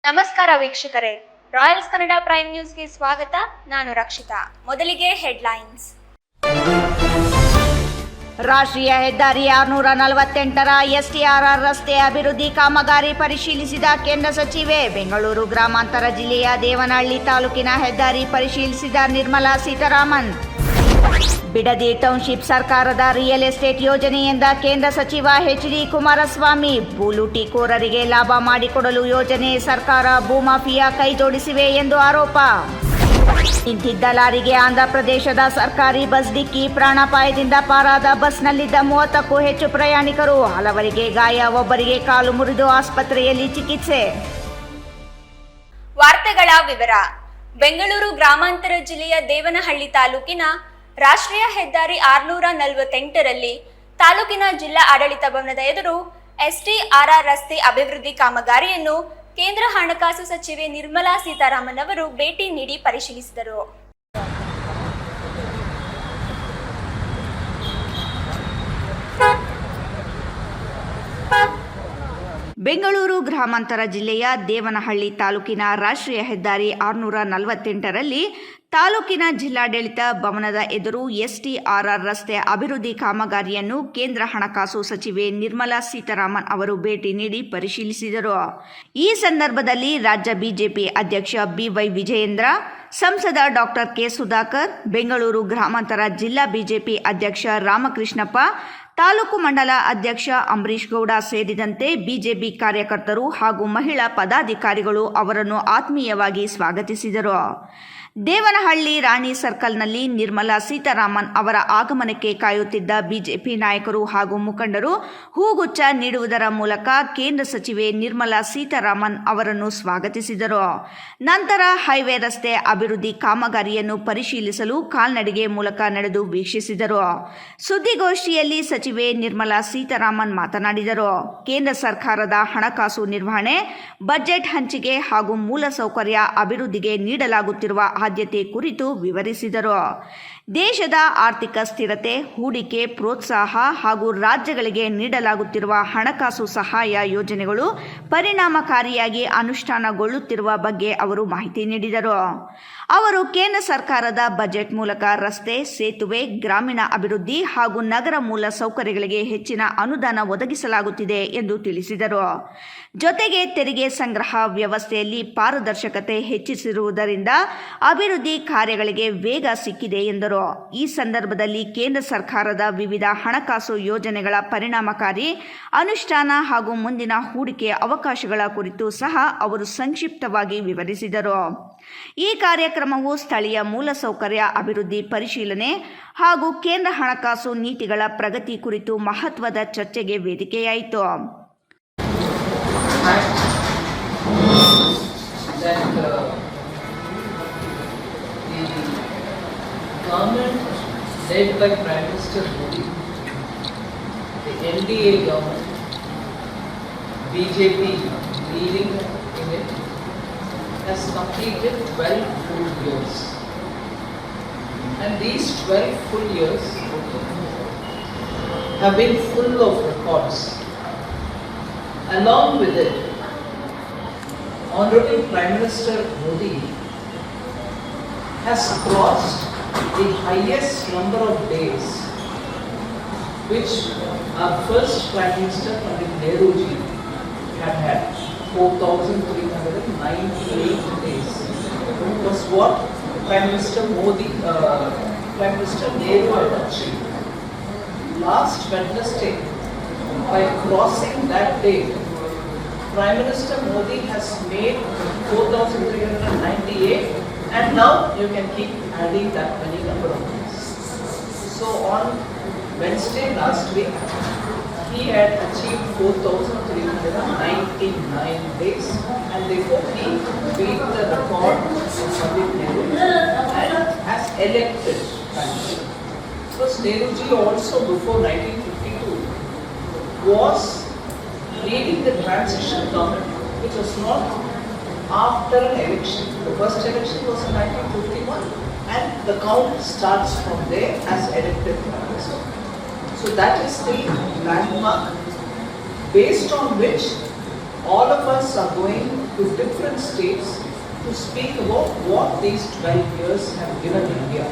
ನಮಸ್ಕಾರ ವೀಕ್ಷಕರೇ, Royals Kannada prime ನ್ಯೂಸ್ಗೆ ಸ್ವಾಗತ. ನಾನು ರಕ್ಷಿತಾ. ಮೊದಲಿಗೆ ಹೆಡ್ಲೈನ್ಸ್. ರಾಷ್ಟ್ರೀಯ ಹೆದ್ದಾರಿ 648ರ ಎಸ್ಟಿಆರ್ಆರ್ ರಸ್ತೆ ಅಭಿವೃದ್ಧಿ ಕಾಮಗಾರಿ ಪರಿಶೀಲಿಸಿದ ಕೇಂದ್ರ ಸಚಿವೆ. ಬೆಂಗಳೂರು ಗ್ರಾಮಾಂತರ ಜಿಲ್ಲೆಯ ದೇವನಹಳ್ಳಿ ತಾಲೂಕಿನ ಹೆದ್ದಾರಿ ಪರಿಶೀಲಿಸಿದ ನಿರ್ಮಲಾ ಸೀತಾರಾಮನ್. ಬಿಡದಿ ಟೌನ್ಶಿಪ್ ಸರ್ಕಾರದ ರಿಯಲ್ ಎಸ್ಟೇಟ್ ಯೋಜನೆಯಿಂದ ಕೇಂದ್ರ ಸಚಿವ ಎಚ್.ಡಿ. ಕುಮಾರಸ್ವಾಮಿ. ಭೂಲೂಟಿಕೋರರಿಗೆ ಲಾಭ ಮಾಡಿಕೊಡಲು ಯೋಜನೆ ಸರ್ಕಾರ ಭೂಮಾಫಿಯಾ ಕೈಜೋಡಿಸಿವೆ ಎಂದು ಆರೋಪ. ನಿಂತಿದ್ದ ಲಾರಿಗೆ ಆಂಧ್ರಪ್ರದೇಶದ ಸರ್ಕಾರಿ ಬಸ್ ಡಿಕ್ಕಿ. ಪ್ರಾಣಾಪಾಯದಿಂದ ಪಾರಾದ ಬಸ್ನಲ್ಲಿದ್ದ 30ಕ್ಕೂ ಹೆಚ್ಚು ಪ್ರಯಾಣಿಕರು. ಹಲವರಿಗೆ ಗಾಯ, ಒಬ್ಬರಿಗೆ ಕಾಲು ಮುರಿದು ಆಸ್ಪತ್ರೆಯಲ್ಲಿ ಚಿಕಿತ್ಸೆ. ವಾರ್ತೆಗಳ ವಿವರ. ಬೆಂಗಳೂರು ಗ್ರಾಮಾಂತರ ಜಿಲ್ಲೆಯ ದೇವನಹಳ್ಳಿ ತಾಲೂಕಿನ ರಾಷ್ಟ್ರೀಯ ಹೆದ್ದಾರಿ 648ರಲ್ಲಿ ತಾಲೂಕಿನ ಜಿಲ್ಲಾ ಆಡಳಿತ ಭವನದ ಎದುರು ಎಸ್ಟಿಆರ್ಆರ್ ರಸ್ತೆ ಅಭಿವೃದ್ಧಿ ಕಾಮಗಾರಿಯನ್ನು ಕೇಂದ್ರ ಹಣಕಾಸು ಸಚಿವೆ ನಿರ್ಮಲಾ ಸೀತಾರಾಮನ್ ಅವರು ಭೇಟಿ ನೀಡಿ ಪರಿಶೀಲಿಸಿದರು. ಬೆಂಗಳೂರು ಗ್ರಾಮಾಂತರ ಜಿಲ್ಲೆಯ ದೇವನಹಳ್ಳಿ ತಾಲೂಕಿನ ರಾಷ್ಟ್ರೀಯ ಹೆದ್ದಾರಿ 648ರಲ್ಲಿ ತಾಲೂಕಿನ ಜಿಲ್ಲಾಡಳಿತ ಭವನದ ಎದುರು ಎಸ್ಟಿಆರ್ಆರ್ ರಸ್ತೆ ಅಭಿವೃದ್ಧಿ ಕಾಮಗಾರಿಯನ್ನು ಕೇಂದ್ರ ಹಣಕಾಸು ಸಚಿವೆ ನಿರ್ಮಲಾ ಸೀತಾರಾಮನ್ ಅವರು ಭೇಟಿ ನೀಡಿ ಪರಿಶೀಲಿಸಿದರು. ಈ ಸಂದರ್ಭದಲ್ಲಿ ರಾಜ್ಯ ಬಿಜೆಪಿ ಅಧ್ಯಕ್ಷ ಬಿವೈ ವಿಜಯೇಂದ್ರ, ಸಂಸದ ಡಾಕ್ಟರ್ ಕೆ ಸುಧಾಕರ್, ಬೆಂಗಳೂರು ಗ್ರಾಮಾಂತರ ಜಿಲ್ಲಾ ಬಿಜೆಪಿ ಅಧ್ಯಕ್ಷ ರಾಮಕೃಷ್ಣಪ್ಪ, ತಾಲೂಕು ಮಂಡಲ ಅಧ್ಯಕ್ಷ ಅಂಬರೀಶ್ ಗೌಡ ಸೇರಿದಂತೆ ಬಿಜೆಪಿ ಕಾರ್ಯಕರ್ತರು ಹಾಗೂ ಮಹಿಳಾ ಪದಾಧಿಕಾರಿಗಳು ಅವರನ್ನು ಆತ್ಮೀಯವಾಗಿ ಸ್ವಾಗತಿಸಿದರು. ದೇವನಹಳ್ಳಿ ರಾಣಿ ಸರ್ಕಲ್ನಲ್ಲಿ ನಿರ್ಮಲಾ ಸೀತಾರಾಮನ್ ಅವರ ಆಗಮನಕ್ಕೆ ಕಾಯುತ್ತಿದ್ದ ಬಿಜೆಪಿ ನಾಯಕರು ಹಾಗೂ ಮುಖಂಡರು ಹೂಗುಚ್ಛ ನೀಡುವುದರ ಮೂಲಕ ಕೇಂದ್ರ ಸಚಿವೆ ನಿರ್ಮಲಾ ಸೀತಾರಾಮನ್ ಅವರನ್ನು ಸ್ವಾಗತಿಸಿದರು. ನಂತರ ಹೈವೇ ರಸ್ತೆ ಅಭಿವೃದ್ಧಿ ಕಾಮಗಾರಿಯನ್ನು ಪರಿಶೀಲಿಸಲು ಕಾಲ್ನಡಿಗೆ ಮೂಲಕ ನಡೆದು ವೀಕ್ಷಿಸಿದರು. ಸುದ್ದಿಗೋಷ್ಠಿಯಲ್ಲಿ ಸಚಿವೆ ನಿರ್ಮಲಾ ಸೀತಾರಾಮನ್ ಮಾತನಾಡಿದರು. ಕೇಂದ್ರ ಸರ್ಕಾರದ ಹಣಕಾಸು ನಿರ್ವಹಣೆ, ಬಜೆಟ್ ಹಂಚಿಕೆ ಹಾಗೂ ಮೂಲಸೌಕರ್ಯ ಅಭಿವೃದ್ಧಿಗೆ ನೀಡಲಾಗುತ್ತಿರುವ ಆದ್ಯತೆ ಕುರಿತು ವಿವರಿಸಿದರು. ದೇಶದ ಆರ್ಥಿಕ ಸ್ಥಿರತೆ, ಹೂಡಿಕೆ ಪ್ರೋತ್ಸಾಹ ಹಾಗೂ ರಾಜ್ಯಗಳಿಗೆ ನೀಡಲಾಗುತ್ತಿರುವ ಹಣಕಾಸು ಸಹಾಯ ಯೋಜನೆಗಳು ಪರಿಣಾಮಕಾರಿಯಾಗಿ ಅನುಷ್ಠಾನಗೊಳ್ಳುತ್ತಿರುವ ಬಗ್ಗೆ ಅವರು ಮಾಹಿತಿ ನೀಡಿದರು. ಅವರು ಕೇಂದ್ರ ಸರ್ಕಾರದ ಬಜೆಟ್ ಮೂಲಕ ರಸ್ತೆ, ಸೇತುವೆ, ಗ್ರಾಮೀಣ ಅಭಿವೃದ್ಧಿ ಹಾಗೂ ನಗರ ಮೂಲ ಸೌಕರ್ಯಗಳಿಗೆ ಹೆಚ್ಚಿನ ಅನುದಾನ ಒದಗಿಸಲಾಗುತ್ತಿದೆ ಎಂದು ತಿಳಿಸಿದರು. ಜೊತೆಗೆ ತೆರಿಗೆ ಸಂಗ್ರಹ ವ್ಯವಸ್ಥೆಯಲ್ಲಿ ಪಾರದರ್ಶಕತೆ ಹೆಚ್ಚಿಸಿರುವುದರಿಂದ ಅಭಿವೃದ್ಧಿ ಕಾರ್ಯಗಳಿಗೆ ವೇಗ ಸಿಕ್ಕಿದೆ ಎಂದರು. ಈ ಸಂದರ್ಭದಲ್ಲಿ ಕೇಂದ್ರ ಸರ್ಕಾರದ ವಿವಿಧ ಹಣಕಾಸು ಯೋಜನೆಗಳ ಪರಿಣಾಮಕಾರಿ ಅನುಷ್ಠಾನ ಹಾಗೂ ಮುಂದಿನ ಹೂಡಿಕೆ ಅವಕಾಶಗಳ ಕುರಿತು ಸಹ ಅವರು ಸಂಕ್ಷಿಪ್ತವಾಗಿ ವಿವರಿಸಿದರು. ಈ ಕಾರ್ಯಕ್ರಮವು ಸ್ಥಳೀಯ ಮೂಲಸೌಕರ್ಯ ಅಭಿವೃದ್ಧಿ ಪರಿಶೀಲನೆ ಹಾಗೂ ಕೇಂದ್ರ ಹಣಕಾಸು ನೀತಿಗಳ ಪ್ರಗತಿ ಕುರಿತು ಮಹತ್ವದ ಚರ್ಚೆಗೆ ವೇದಿಕೆಯಾಯಿತು. Government led by Prime Minister Modi, the NDA government, BJP leading in it, has completed 12 full years. And these 12 full years have been full of records. Along with it, Honorable Prime Minister Modi has crossed the highest number of days which our first Prime Minister Pandit Nehruji had 4,398 days. It was what Prime Minister Nehru had achieved. Last Wednesday, by crossing that date, Prime Minister Modi has made 4,398, and now you can keep adding that many number of days. So on Wednesday last week, he had achieved 4,399 days, and therefore he beat the record of Pandit Nehru and has elected Prime Minister. Because Nehruji also before 1952 was leading the transition government, which was not after an election. The first election was in 1951, and the count starts from there as elected Prime Minister. So that is the landmark based on which all of us are going to different states to speak about what these 12 years have given India.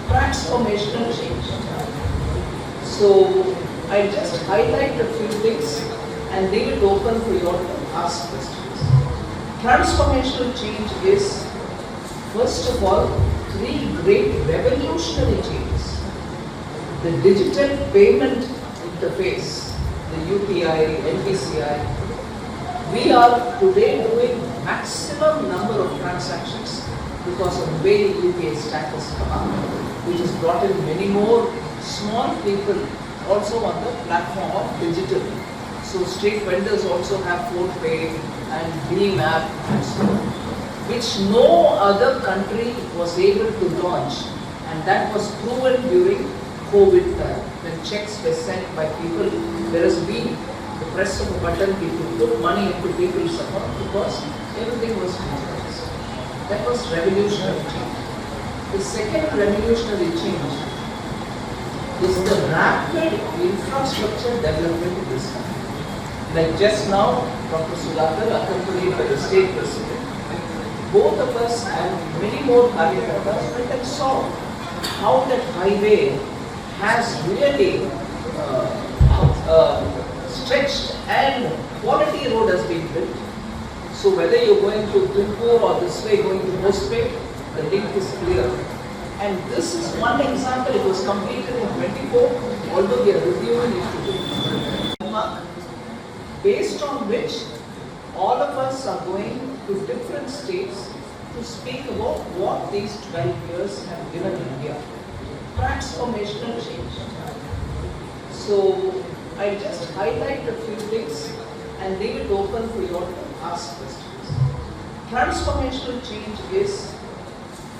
Transformational change. So I just highlight a few things and leave it open for you all to ask questions. Transformational change is, first of all, three great revolutionary changes. The digital payment interface, the UPI, NPCI. We are today doing maximum number of transactions because of the way UPI stack has come up, which has brought in many more small people also on the platform of digital. So street vendors also have PhonePe and Bheem app and so on, which no other country was able to launch, and that was proven during COVID time when checks were sent by people, whereas we, the press of a button, we could put money into people's account because everything was digitalized. That was revolutionary change. The second revolutionary change is the rapid infrastructure development in this country. Like just now, Dr. Sudhakar, accompanied by the state president, both of us and many more Karyakartas went and saw how that highway has really stretched and quality road has been built. So whether you're going to Tirupur or this way going to Hospet, the link is clear. And this is one example. It was completed in 24, although we are reviewing it today. Based on which all of us are going to different states to speak about what these 12 years have given India. Transformational change. So I just highlight a few things and leave it open for you all to ask questions. Transformational change is,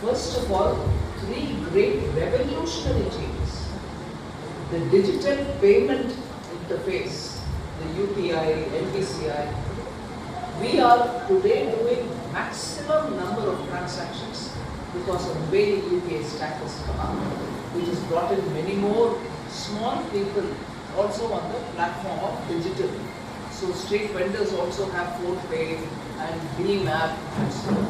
first of all, three great revolutionary changes. The digital payment interface, the UPI, NPCI. We are today doing maximum number of transactions because of the way UPI stack has come up, which has brought in many more small people also on the platform of digital. So street vendors also have PhonePe and Bheem app and so on,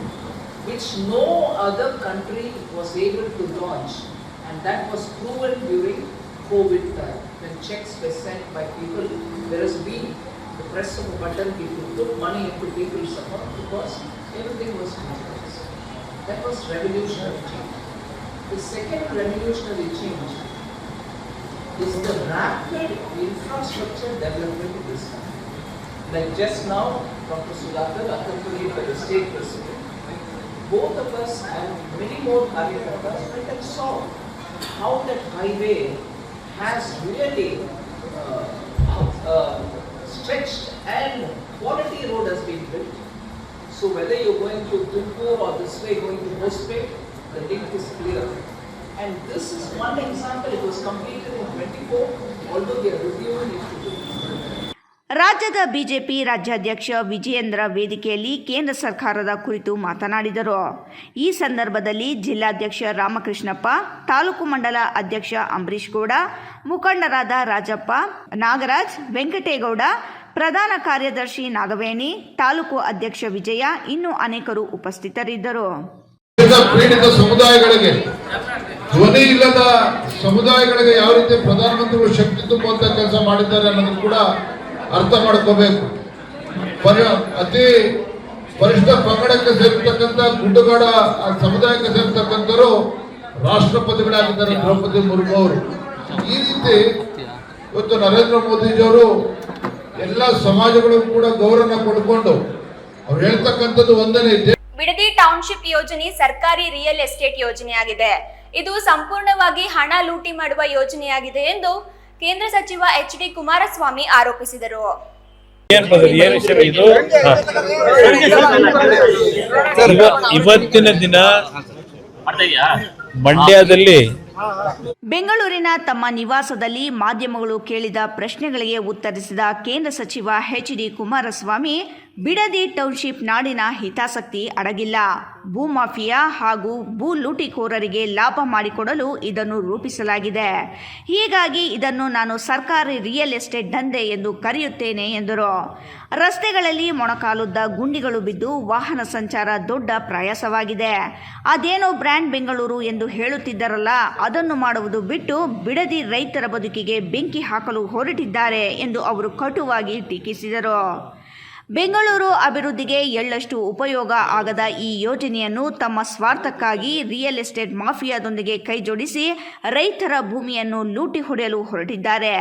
which no other country was able to launch, and that was proven during COVID time when checks were sent by people, whereas we, the press of a button, we could put money into people's account because everything was digitalized. That was revolutionary change. The second revolutionary change is the rapid infrastructure development in this country. Like just now, Dr. Sudhakar, accompanied by the state president, both of us and many more Karyakartas went and saw how that highway has really stretched and quality road has been built. So whether you're going to Tirupur or this way going to Hospet, the link is clear. And this is one example. It was completed in 24, although we are reviewing it today. ರಾಜ್ಯದ BJP ರಾಜ್ಯಾಧ್ಯಕ್ಷ ವಿಜಯೇಂದ್ರ ವೇದಿಕೆಯಲ್ಲಿ ಕೇಂದ್ರ ಸರ್ಕಾರದ ಕುರಿತು ಮಾತನಾಡಿದರು. ಈ ಸಂದರ್ಭದಲ್ಲಿ ಜಿಲ್ಲಾಧ್ಯಕ್ಷ ರಾಮಕೃಷ್ಣಪ್ಪ, ತಾಲೂಕು ಮಂಡಲ ಅಧ್ಯಕ್ಷ ಅಂಬರೀಶ್ ಗೌಡ, ಮುಖಂಡರಾದ ರಾಜಪ್ಪ, ನಾಗರಾಜ್, ವೆಂಕಟೇಗೌಡ, ಪ್ರಧಾನ ಕಾರ್ಯದರ್ಶಿ ನಾಗವೇಣಿ, ತಾಲೂಕು ಅಧ್ಯಕ್ಷ ವಿಜಯ, ಇನ್ನೂ ಅನೇಕರು ಉಪಸ್ಥಿತರಿದ್ದರು. ಪೀಡಿತ ಸಮುದಾಯಗಳಿಗೆ, ಧ್ವನಿ ಇಲ್ಲದ ಸಮುದಾಯಗಳಿಗೆ ಯಾವ ರೀತಿ ಪ್ರಧಾನಮಂತ್ರಿಗಳು ಶಕ್ತಿ ತುಂಬುವಂತ ಕೆಲಸ ಮಾಡಿದ್ದಾರೆ ಅನ್ನೋದು ಕೂಡ ಅರ್ಥ ಮಾಡ್ಕೋಬೇಕು. ಅತಿ ಪರಿಷ್ಠ ಪಂಗಡಕ್ಕೆ ಸೇರ್ತಕ್ಕಂಥ ಗುಡ್ಡಗಾಡ ಸಮುದಾಯಕ್ಕೆ ಸೇರ್ತಕ್ಕಂಥವರು ರಾಷ್ಟ್ರಪತಿಗಳಾಗಿದ್ದಾರೆ ದ್ರೌಪದಿ ಮುರ್ಮು ಅವರು. ಈ ರೀತಿ ಇವತ್ತು ನರೇಂದ್ರ ಮೋದಿಜಿಯವರು ಎಲ್ಲ ಸಮಾಜಗಳು ಕೂಡ ಗೌರವ ಕೊಡ್ಕೊಂಡು ಅವ್ರು ಹೇಳ್ತಕ್ಕಂಥದ್ದು ಒಂದನೇ ಬಿಡದಿ ಟೌನ್ಶಿಪ್ ಯೋಜನೆ ಸರ್ಕಾರಿ ರಿಯಲ್ ಎಸ್ಟೇಟ್ ಯೋಜನೆಯಾಗಿದೆ. ಇದು ಸಂಪೂರ್ಣವಾಗಿ ಹಣ ಲೂಟಿ ಮಾಡುವ ಯೋಜನೆಯಾಗಿದೆ ಎಂದು ಕೇಂದ್ರ ಸಚಿವ ಎಚ್.ಡಿ. ಕುಮಾರಸ್ವಾಮಿ ಆರೋಪಿಸಿದರು. ಇವತ್ತಿನ ದಿನ ಮಂಡ್ಯದಲ್ಲಿ ಬೆಂಗಳೂರಿನ ತಮ್ಮ ನಿವಾಸದಲ್ಲಿ ಮಾಧ್ಯಮಗಳು ಕೇಳಿದ ಪ್ರಶ್ನೆಗಳಿಗೆ ಉತ್ತರಿಸಿದ ಕೇಂದ್ರ ಸಚಿವ ಎಚ್.ಡಿ. ಕುಮಾರಸ್ವಾಮಿ, ಬಿಡದಿ ಟೌನ್ಶಿಪ್ ನಾಡಿನ ಹಿತಾಸಕ್ತಿ ಅಡಗಿಲ್ಲ. ಭೂಮಾಫಿಯಾ ಹಾಗೂ ಭೂ ಲೂಟಿಕೋರರಿಗೆ ಲಾಭ ಮಾಡಿಕೊಡಲು ಇದನ್ನು ರೂಪಿಸಲಾಗಿದೆ. ಹೀಗಾಗಿ ಇದನ್ನು ನಾನು ಸರ್ಕಾರಿ ರಿಯಲ್ ಎಸ್ಟೇಟ್ ದಂಧೆ ಎಂದು ಕರೆಯುತ್ತೇನೆ ಎಂದರು. ರಸ್ತೆಗಳಲ್ಲಿ ಮೊಣಕಾಲುದ್ದ ಗುಂಡಿಗಳು ಬಿದ್ದು ವಾಹನ ಸಂಚಾರ ದೊಡ್ಡ ಪ್ರಯಾಸವಾಗಿದೆ. ಅದೇನೋ ಬ್ರ್ಯಾಂಡ್ ಬೆಂಗಳೂರು ಎಂದು ಹೇಳುತ್ತಿದ್ದರಲ್ಲ, ಅದನ್ನು ಮಾಡುವುದು ಬಿಟ್ಟು ಬಿಡದಿ ರೈತರ ಬದುಕಿಗೆ ಬೆಂಕಿ ಹಾಕಲು ಹೊರಟಿದ್ದಾರೆ ಎಂದು ಅವರು ಕಟುವಾಗಿ ಟೀಕಿಸಿದರು. ಬೆಂಗಳೂರು ಅಭಿವೃದ್ಧಿಗೆ ಎಳ್ಳಷ್ಟು ಉಪಯೋಗ ಆಗದ ಈ ಯೋಜನೆಯನ್ನು ತಮ್ಮ ಸ್ವಾರ್ಥಕ್ಕಾಗಿ ರಿಯಲ್ ಎಸ್ಟೇಟ್ ಮಾಫಿಯಾದೊಂದಿಗೆ ಕೈಜೋಡಿಸಿ ರೈತರ ಭೂಮಿಯನ್ನು ಲೂಟಿ ಹೊಡೆಯಲು ಹೊರಟಿದ್ದಾರೆ.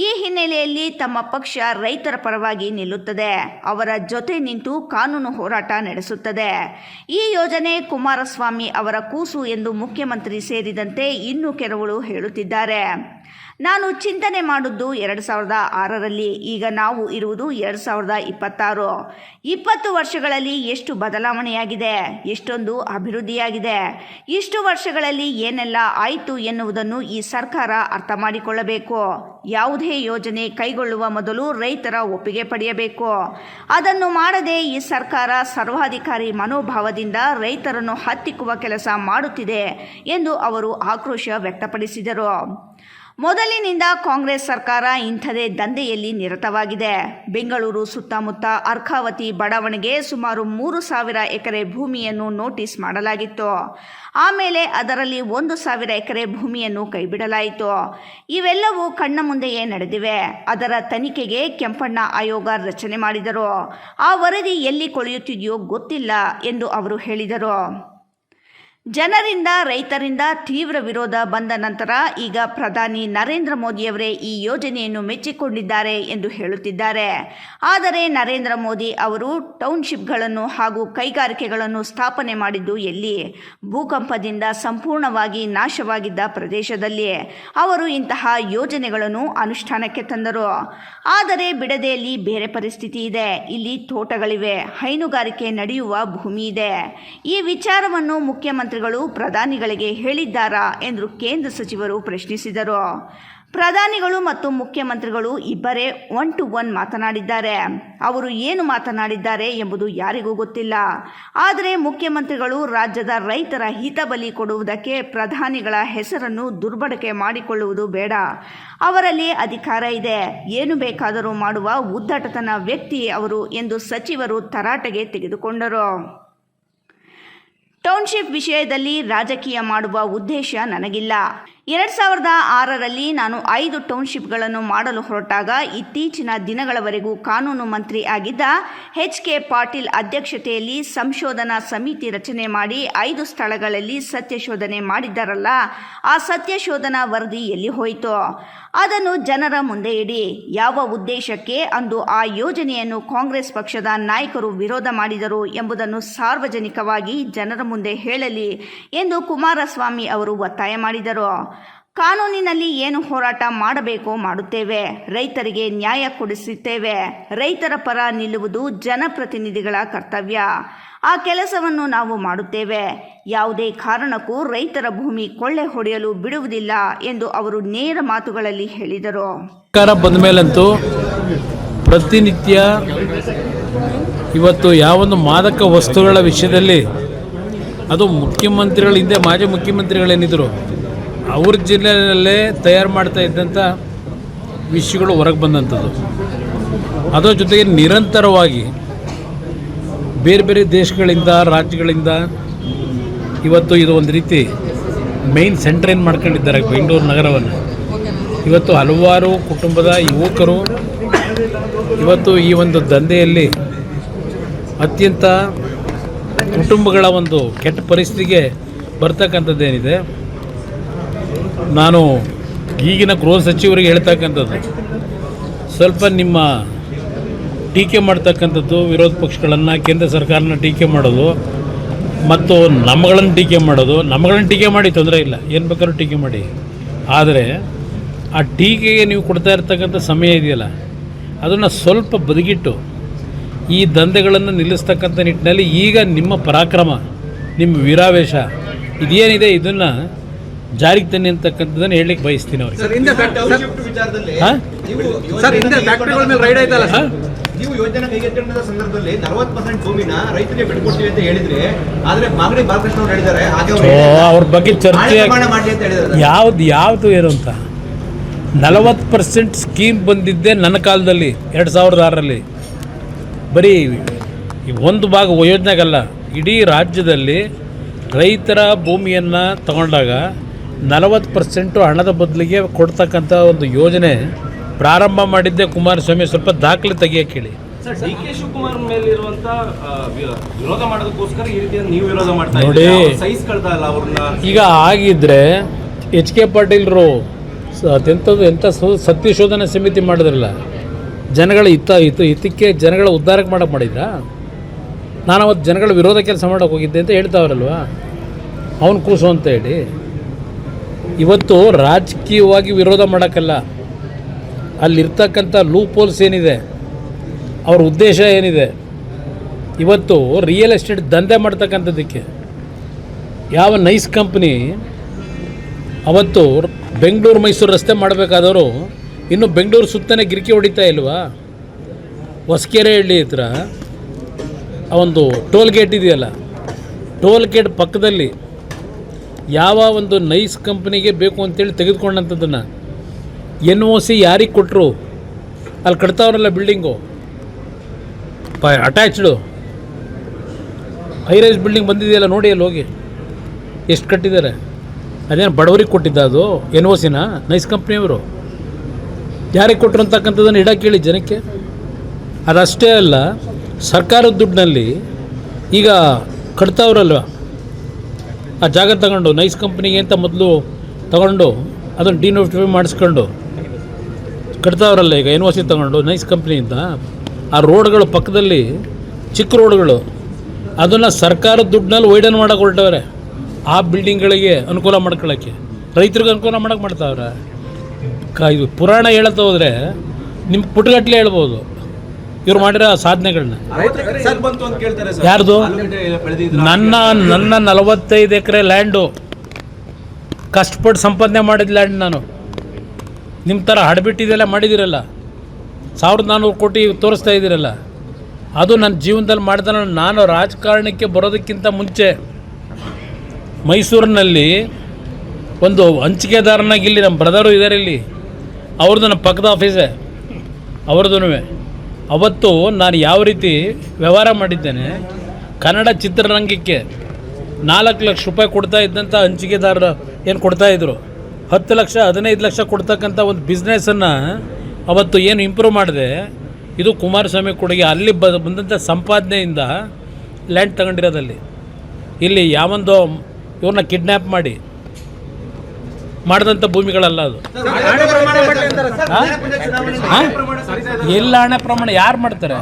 ಈ ಹಿನ್ನೆಲೆಯಲ್ಲಿ ತಮ್ಮ ಪಕ್ಷ ರೈತರ ಪರವಾಗಿ ನಿಲ್ಲುತ್ತದೆ, ಅವರ ಜೊತೆ ನಿಂತು ಕಾನೂನು ಹೋರಾಟ ನಡೆಸುತ್ತದೆ. ಈ ಯೋಜನೆ ಕುಮಾರಸ್ವಾಮಿ ಅವರ ಕೂಸು ಎಂದು ಮುಖ್ಯಮಂತ್ರಿ ಸೇರಿದಂತೆ ಇನ್ನೂ ಕೆಲವರು ಹೇಳುತ್ತಿದ್ದಾರೆ. ನಾನು ಚಿಂತನೆ ಮಾಡಿದ್ದು 2006ರಲ್ಲಿ, ಈಗ ನಾವು ಇರುವುದು 2026. 20 ವರ್ಷಗಳಲ್ಲಿ ಎಷ್ಟು ಬದಲಾವಣೆಯಾಗಿದೆ, ಎಷ್ಟೊಂದು ಅಭಿವೃದ್ಧಿಯಾಗಿದೆ. ಇಷ್ಟು ವರ್ಷಗಳಲ್ಲಿ ಏನೆಲ್ಲ ಆಯಿತು ಎನ್ನುವುದನ್ನು ಈ ಸರ್ಕಾರ ಅರ್ಥ ಮಾಡಿಕೊಳ್ಳಬೇಕು. ಯಾವುದೇ ಯೋಜನೆ ಕೈಗೊಳ್ಳುವ ಮೊದಲು ರೈತರ ಒಪ್ಪಿಗೆ ಪಡೆಯಬೇಕು. ಅದನ್ನು ಮಾಡದೆ ಈ ಸರ್ಕಾರ ಸರ್ವಾಧಿಕಾರಿ ಮನೋಭಾವದಿಂದ ರೈತರನ್ನು ಹತ್ತಿಕ್ಕುವ ಕೆಲಸ ಮಾಡುತ್ತಿದೆ ಎಂದು ಅವರು ಆಕ್ರೋಶ ವ್ಯಕ್ತಪಡಿಸಿದರು. ಮೊದಲಿನಿಂದ ಕಾಂಗ್ರೆಸ್ ಸರ್ಕಾರ ಇಂಥದೇ ದಂಧೆಯಲ್ಲಿ ನಿರತವಾಗಿದೆ. ಬೆಂಗಳೂರು ಸುತ್ತಮುತ್ತ ಅರ್ಕಾವತಿ ಬಡಾವಣೆಗೆ ಸುಮಾರು 3,000 ಎಕರೆ ಭೂಮಿಯನ್ನು ನೋಟಿಸ್ ಮಾಡಲಾಗಿತ್ತು. ಆಮೇಲೆ ಅದರಲ್ಲಿ 1,000 ಎಕರೆ ಭೂಮಿಯನ್ನು ಕೈಬಿಡಲಾಯಿತು. ಇವೆಲ್ಲವೂ ಕಣ್ಣ ಮುಂದೆಯೇ ನಡೆದಿವೆ. ಅದರ ತನಿಖೆಗೆ ಕೆಂಪಣ್ಣ ಆಯೋಗ ರಚನೆ ಮಾಡಿದರು. ಆ ವರದಿ ಎಲ್ಲಿ ಕೊಳೆಯುತ್ತಿದೆಯೋ ಗೊತ್ತಿಲ್ಲ ಎಂದು ಅವರು ಹೇಳಿದರು. ಜನರಿಂದ ರೈತರಿಂದ ತೀವ್ರ ವಿರೋಧ ಬಂದ ನಂತರ ಈಗ ಪ್ರಧಾನಿ ನರೇಂದ್ರ ಮೋದಿಯವರೇ ಈ ಯೋಜನೆಯನ್ನು ಮೆಚ್ಚಿಕೊಂಡಿದ್ದಾರೆ ಎಂದು ಹೇಳುತ್ತಿದ್ದಾರೆ. ಆದರೆ ನರೇಂದ್ರ ಮೋದಿ ಅವರು ಟೌನ್ಶಿಪ್ಗಳನ್ನು ಹಾಗೂ ಕೈಗಾರಿಕೆಗಳನ್ನು ಸ್ಥಾಪನೆ ಮಾಡಿದ್ದು ಎಲ್ಲಿ? ಭೂಕಂಪದಿಂದ ಸಂಪೂರ್ಣವಾಗಿ ನಾಶವಾಗಿದ್ದ ಪ್ರದೇಶದಲ್ಲಿ ಅವರು ಇಂತಹ ಯೋಜನೆಗಳನ್ನು ಅನುಷ್ಠಾನಕ್ಕೆ ತಂದರು. ಆದರೆ ಬಿಡದೆಯಲ್ಲಿ ಬೇರೆ ಪರಿಸ್ಥಿತಿ ಇದೆ. ಇಲ್ಲಿ ತೋಟಗಳಿವೆ, ಹೈನುಗಾರಿಕೆ ನಡೆಯುವ ಭೂಮಿ ಇದೆ. ಈ ವಿಚಾರವನ್ನು ಮುಖ್ಯಮಂತ್ರಿಗಳು ಪ್ರಧಾನಿಗಳಿಗೆ ಹೇಳಿದ್ದಾರಾ ಎಂದು ಕೇಂದ್ರ ಸಚಿವರು ಪ್ರಶ್ನಿಸಿದರು. ಪ್ರಧಾನಿಗಳು ಮತ್ತು ಮುಖ್ಯಮಂತ್ರಿಗಳು ಇಬ್ಬರೇ 1-to-1 ಮಾತನಾಡಿದ್ದಾರೆ. ಅವರು ಏನು ಮಾತನಾಡಿದ್ದಾರೆ ಎಂಬುದು ಯಾರಿಗೂ ಗೊತ್ತಿಲ್ಲ. ಆದರೆ ಮುಖ್ಯಮಂತ್ರಿಗಳು ರಾಜ್ಯದ ರೈತರ ಹಿತಬಲಿ ಕೊಡುವುದಕ್ಕೆ ಪ್ರಧಾನಿಗಳ ಹೆಸರನ್ನು ದುರ್ಬಳಕೆ ಮಾಡಿಕೊಳ್ಳುವುದು ಬೇಡ. ಅವರಲ್ಲಿ ಅಧಿಕಾರ ಇದೆ, ಏನು ಬೇಕಾದರೂ ಮಾಡುವ ಉದ್ದಟತನ ವ್ಯಕ್ತಿ ಅವರು ಎಂದು ಸಚಿವರು ತರಾಟೆಗೆ ತೆಗೆದುಕೊಂಡರು. ಟೌನ್ಶಿಪ್ ವಿಷಯದಲ್ಲಿ ರಾಜಕೀಯ ಮಾಡುವ ಉದ್ದೇಶ ನನಗಿಲ್ಲ. 2006ರಲ್ಲಿ ನಾನು 5 ಟೌನ್ಶಿಪ್ಗಳನ್ನು ಮಾಡಲು ಹೊರಟಾಗ ಇತ್ತೀಚಿನ ದಿನಗಳವರೆಗೂ ಕಾನೂನು ಮಂತ್ರಿ ಆಗಿದ್ದ HK ಪಾಟೀಲ್ ಅಧ್ಯಕ್ಷತೆಯಲ್ಲಿ ಸಂಶೋಧನಾ ಸಮಿತಿ ರಚನೆ ಮಾಡಿ 5 ಸ್ಥಳಗಳಲ್ಲಿ ಸತ್ಯಶೋಧನೆ ಮಾಡಿದ್ದಾರಲ್ಲ, ಆ ಸತ್ಯಶೋಧನಾ ವರದಿ ಎಲ್ಲಿ ಹೋಯಿತು? ಅದನ್ನು ಜನರ ಮುಂದೆ ಇಡಿ. ಯಾವ ಉದ್ದೇಶಕ್ಕೆ ಅಂದು ಆ ಯೋಜನೆಯನ್ನು ಕಾಂಗ್ರೆಸ್ ಪಕ್ಷದ ನಾಯಕರು ವಿರೋಧ ಮಾಡಿದರು ಎಂಬುದನ್ನು ಸಾರ್ವಜನಿಕವಾಗಿ ಜನರ ಮುಂದೆ ಹೇಳಲಿ ಎಂದು ಕುಮಾರಸ್ವಾಮಿ ಅವರು ಒತ್ತಾಯ ಮಾಡಿದರು. ಕಾನೂನಿನಲ್ಲಿ ಏನು ಹೋರಾಟ ಮಾಡಬೇಕೋ ಮಾಡುತ್ತೇವೆ, ರೈತರಿಗೆ ನ್ಯಾಯ ಕೊಡಿಸುತ್ತೇವೆ. ರೈತರ ಪರ ನಿಲ್ಲುವುದು ಜನಪ್ರತಿನಿಧಿಗಳ ಕರ್ತವ್ಯ. ಆ ಕೆಲಸವನ್ನು ನಾವು ಮಾಡುತ್ತೇವೆ. ಯಾವುದೇ ಕಾರಣಕ್ಕೂ ರೈತರ ಭೂಮಿ ಕೊಳ್ಳೆ ಹೊಡೆಯಲು ಬಿಡುವುದಿಲ್ಲ ಎಂದು ಅವರು ನೇರ ಮಾತುಗಳಲ್ಲಿ ಹೇಳಿದರು. ಸರ್ಕಾರ ಬಂದ ಮೇಲಂತೂ ಪ್ರತಿನಿತ್ಯ ಇವತ್ತು ಯಾವೊಂದು ಮಾದಕ ವಸ್ತುಗಳ ವಿಷಯದಲ್ಲಿ ಅದು ಮುಖ್ಯಮಂತ್ರಿಗಳ ಹಿಂದೆ ಮಾಜಿ ಮುಖ್ಯಮಂತ್ರಿಗಳೇನಿದ್ರು ಅವ್ರ ಜಿಲ್ಲೆಯಲ್ಲೇ ತಯಾರು ಮಾಡ್ತಾ ಇದ್ದಂಥ ವಿಷಯಗಳು ಹೊರಗೆ ಬಂದಂಥದ್ದು. ಅದರ ಜೊತೆಗೆ ನಿರಂತರವಾಗಿ ಬೇರೆ ಬೇರೆ ದೇಶಗಳಿಂದ ರಾಜ್ಯಗಳಿಂದ ಇವತ್ತು ಇದು ಒಂದು ರೀತಿ ಮೇನ್ ಸೆಂಟರ್ ಏನು ಮಾಡ್ಕೊಂಡಿದ್ದಾರೆ ಬೆಂಗಳೂರು ನಗರವನ್ನು. ಇವತ್ತು ಹಲವಾರು ಕುಟುಂಬದ ಯುವಕರು ಇವತ್ತು ಈ ಒಂದು ದಂಧೆಯಲ್ಲಿ ಅತ್ಯಂತ ಕುಟುಂಬಗಳ ಒಂದು ಕೆಟ್ಟ ಪರಿಸ್ಥಿತಿಗೆ ಬರ್ತಕ್ಕಂಥದ್ದೇನಿದೆ. ನಾನು ಈಗಿನ ಗೃಹ ಸಚಿವರಿಗೆ ಹೇಳ್ತಕ್ಕಂಥದ್ದು, ಸ್ವಲ್ಪ ನಿಮ್ಮ ಟೀಕೆ ಮಾಡ್ತಕ್ಕಂಥದ್ದು ವಿರೋಧ ಪಕ್ಷಗಳನ್ನು, ಕೇಂದ್ರ ಸರ್ಕಾರನ ಟೀಕೆ ಮಾಡೋದು ಮತ್ತು ನಮ್ಮಗಳನ್ನು ಟೀಕೆ ಮಾಡಿ ತೊಂದರೆ ಇಲ್ಲ, ಏನು ಬೇಕಾದ್ರೂ ಟೀಕೆ ಮಾಡಿ. ಆದರೆ ಆ ಟೀಕೆಗೆ ನೀವು ಕೊಡ್ತಾ ಇರ್ತಕ್ಕಂಥ ಸಮಯ ಇದೆಯಲ್ಲ, ಅದನ್ನು ಸ್ವಲ್ಪ ಬದಿಗಿಟ್ಟು ಈ ದಂಧೆಗಳನ್ನು ನಿಲ್ಲಿಸ್ತಕ್ಕಂಥ ನಿಟ್ಟಿನಲ್ಲಿ ಈಗ ನಿಮ್ಮ ಪರಾಕ್ರಮ, ನಿಮ್ಮ ವೀರಾವೇಶ ಇದೇನಿದೆ ಇದನ್ನು ಜಾರಿಗೆ ತನ್ನಿ ಅಂತಕ್ಕಂಥದ್ದನ್ನು ಹೇಳಲಿಕ್ಕೆ ಬಯಸ್ತೀನಿ ಅವ್ರಿಗೆ. ನೀವು ಯೋಜನೆ ಕೈಗೆತ್ತಿಕೊಂಡ ಸಂದರ್ಭದಲ್ಲಿ 40% ಭೂಮಿನ ರೈತರಿಗೆ ಬಿಟ್ಕೊಡ್ತೀವಿ ಅಂತ ಹೇಳಿದ್ರೆ, ಆದ್ರೆ ಮಾಗಡಿ ಬಾಲಕೃಷ್ಣ ಅವರು ಹೇಳಿದ್ದಾರೆ ಹಾಗೆ ಅವ್ರ ಬಗ್ಗೆ ಚರ್ಚೆ ಮಾಡಿ ಅಂತ ಹೇಳಿದ್ದಾರೆ. ಯಾವುದು ಏನು ಅಂತ 40% ಸ್ಕೀಮ್ ಬಂದಿದ್ದೆ ನನ್ನ ಕಾಲದಲ್ಲಿ 2006ರಲ್ಲಿ. ಬರೀ ಒಂದು ಭಾಗ ಯೋಜನೆಗಲ್ಲ, ಇಡೀ ರಾಜ್ಯದಲ್ಲಿ ರೈತರ ಭೂಮಿಯನ್ನು ತಗೊಂಡಾಗ 40% ಹಣದ ಬದಲಿಗೆ ಕೊಡ್ತಕ್ಕಂಥ ಒಂದು ಯೋಜನೆ ಪ್ರಾರಂಭ ಮಾಡಿದ್ದೆ ಕುಮಾರಸ್ವಾಮಿ. ಸ್ವಲ್ಪ ದಾಖಲೆ ತೆಗಿಯಕ್ಕೆ ಹೇಳಿ. ಸರ್, ಡಿ ಕೆ ಶಿವಕುಮಾರ್ ಮೇಲಿರುವಂತ ವಿರೋಧ ಮಾಡೋದಕ್ಕೋಸ್ಕರ ಈ ರೀತಿ ನೀವು ವಿರೋಧ ಮಾಡ್ತಾ ನೋಡಿ, ಸೈಜ್ ಕಳ್ತಾ ಇಲ್ಲ ಅವ್ರನ್ನ. ಈಗ ಆಗಿದ್ರೆ ಎಚ್ ಕೆ ಪಾಟೀಲ್ರು ಎಂಥ ಸತ್ಯಶೋಧನಾ ಸಮಿತಿ ಮಾಡಿದ್ರಲ್ಲ, ಜನಗಳ ಹಿತಕ್ಕೆ ಜನಗಳ ಉದ್ಧಾರಕ್ಕೆ ಮಾಡಕ್ಕೆ ಮಾಡಿದ್ರಾ? ನಾನು ಅವತ್ತು ಜನಗಳ ವಿರೋಧ ಕೆಲಸ ಮಾಡೋಕೆ ಹೋಗಿದ್ದೆ ಅಂತ ಹೇಳ್ತಾವ್ರಲ್ವ, ಅವನು ಕೂಸು ಅಂತ ಹೇಳಿ. ಇವತ್ತು ರಾಜಕೀಯವಾಗಿ ವಿರೋಧ ಮಾಡೋಕ್ಕಲ್ಲ, ಅಲ್ಲಿರ್ತಕ್ಕಂಥ ಲೂಪೋಲ್ಸ್ ಏನಿದೆ, ಅವ್ರ ಉದ್ದೇಶ ಏನಿದೆ, ಇವತ್ತು ರಿಯಲ್ ಎಸ್ಟೇಟ್ ದಂಧೆ ಮಾಡ್ತಕ್ಕಂಥದ್ದಕ್ಕೆ ಯಾವ ನೈಸ್ ಕಂಪ್ನಿ ಅವತ್ತು ಬೆಂಗಳೂರು ಮೈಸೂರು ರಸ್ತೆ ಮಾಡಬೇಕಾದವರು ಇನ್ನು ಬೆಂಗಳೂರು ಸುತ್ತನೇ ಗಿರಿಕಿ ಹೊಡಿತಾ ಇಲ್ವಾ? ಹೊಸಕೆರೆ ಹಳ್ಳಿ ಹತ್ರ ಒಂದು ಟೋಲ್ ಗೇಟ್ ಇದೆಯಲ್ಲ, ಟೋಲ್ ಗೇಟ್ ಪಕ್ಕದಲ್ಲಿ ಯಾವ ಒಂದು ನೈಸ್ ಕಂಪ್ನಿಗೆ ಬೇಕು ಅಂತೇಳಿ ತೆಗೆದುಕೊಂಡಂಥದ್ದನ್ನು NOC ಯಾರಿಗೆ ಕೊಟ್ಟರು? ಅಲ್ಲಿ ಕಟ್ತಾವ್ರಲ್ಲ ಬಿಲ್ಡಿಂಗು, ಅಟ್ಯಾಚ್ಡು ಹೈರೈಸ್ ಬಿಲ್ಡಿಂಗ್ ಬಂದಿದೆಯಲ್ಲ, ನೋಡಿ ಅಲ್ಲಿ ಹೋಗಿ ಎಷ್ಟು ಕಟ್ಟಿದ್ದಾರೆ. ಅದೇನು ಬಡವರಿಗೆ ಕೊಟ್ಟಿದ್ದ ಅದು NOCನ? ನೈಸ್ ಕಂಪ್ನಿಯವರು ಯಾರಿಗೆ ಕೊಟ್ಟರು ಅಂತಕ್ಕಂಥದ್ದನ್ನು ಇಡಕ್ಕೆ ಹೇಳಿ ಜನಕ್ಕೆ. ಅದಷ್ಟೇ ಅಲ್ಲ, ಸರ್ಕಾರದ ದುಡ್ಡಿನಲ್ಲಿ ಈಗ ಕಟ್ತಾವ್ರಲ್ವ, ಆ ಜಾಗ ತಗೊಂಡು ನೈಸ್ ಕಂಪ್ನಿಗೆ ಅಂತ ಮೊದಲು ತಗೊಂಡು ಅದನ್ನು ಡಿನೋಟಿಫೈ ಮಾಡಿಸ್ಕೊಂಡು ಕಟ್ತಾವ್ರಲ್ಲ ಈಗ NOC ತಗೊಂಡು ನೈಸ್ ಕಂಪ್ನಿಯಿಂದ. ಆ ರೋಡ್ಗಳು ಪಕ್ಕದಲ್ಲಿ ಚಿಕ್ಕ ರೋಡ್ಗಳು, ಅದನ್ನು ಸರ್ಕಾರದ ದುಡ್ಡಿನಲ್ಲಿ ವೈಡನ್ ಮಾಡೋಕೆ ಹೊರಟವ್ರೆ. ಆ ಬಿಲ್ಡಿಂಗ್ಗಳಿಗೆ ಅನುಕೂಲ ಮಾಡ್ಕೊಳ್ಳೋಕ್ಕೆ, ರೈತರಿಗೆ ಅನುಕೂಲ ಮಾಡೋಕೆ ಮಾಡ್ತಾವ್ರೆ. ಇದು ಪುರಾಣ ಹೇಳುತ್ತಾ ಹೋದರೆ ನಿಮ್ಮ ಪುಟ್ಟಗಟ್ಟಲೆ ಹೇಳ್ಬೋದು ಇವ್ರು ಮಾಡಿರೋ ಸಾಧನೆಗಳನ್ನ. ಯಾರ್ದು? ನನ್ನ 45 ಎಕರೆ ಲ್ಯಾಂಡು, ಕಷ್ಟಪಟ್ಟು ಸಂಪಾದನೆ ಮಾಡಿದ ಲ್ಯಾಂಡ್ ನಾನು. ನಿಮ್ಮ ಥರ ಹಡ್ಬಿಟ್ಟಿದೆಲ್ಲ ಮಾಡಿದಿರಲ್ಲ, 1400 ಕೋಟಿ ತೋರಿಸ್ತಾ ಇದ್ದೀರಲ್ಲ, ಅದು ನನ್ನ ಜೀವನದಲ್ಲಿ ಮಾಡಿದ. ನಾನು ರಾಜಕಾರಣಕ್ಕೆ ಬರೋದಕ್ಕಿಂತ ಮುಂಚೆ ಮೈಸೂರಿನಲ್ಲಿ ಒಂದು ಹಂಚಿಕೆದಾರನಾಗಿ, ಇಲ್ಲಿ ನಮ್ಮ ಬ್ರದರು ಇದ್ದಾರೆ, ಇಲ್ಲಿ ಅವ್ರದ್ದು ನಮ್ಮ ಪಕ್ಕದ ಆಫೀಸೇ ಅವ್ರದ್ದು. ಅವತ್ತು ನಾನು ಯಾವ ರೀತಿ ವ್ಯವಹಾರ ಮಾಡಿದ್ದೇನೆ, ಕನ್ನಡ ಚಿತ್ರರಂಗಕ್ಕೆ 4 ಲಕ್ಷ ರೂಪಾಯಿ ಕೊಡ್ತಾ ಇದ್ದಂಥ ಹಂಚಿಕೆದಾರರು ಏನು ಕೊಡ್ತಾಯಿದ್ರು, 10 ಲಕ್ಷ 15 ಲಕ್ಷ ಕೊಡ್ತಕ್ಕಂಥ ಒಂದು ಬಿಸ್ನೆಸ್ಸನ್ನು ಅವತ್ತು ಏನು ಇಂಪ್ರೂವ್ ಮಾಡಿದೆ, ಇದು ಕುಮಾರಸ್ವಾಮಿ ಕೊಡುಗೆ. ಅಲ್ಲಿ ಬಂದಂಥ ಸಂಪಾದನೆಯಿಂದ ಲ್ಯಾಂಡ್ ತಗೊಂಡಿರೋದಲ್ಲಿ. ಇಲ್ಲಿ ಯಾವೊಂದು ಇವ್ರನ್ನ ಕಿಡ್ನ್ಯಾಪ್ ಮಾಡಿ ಮಾಡಿದಂಥ ಭೂಮಿಗಳಲ್ಲ ಅದು. ಎಲ್ಲ ಹಣೆ ಪ್ರಮಾಣ ಯಾರು ಮಾಡ್ತಾರೆ?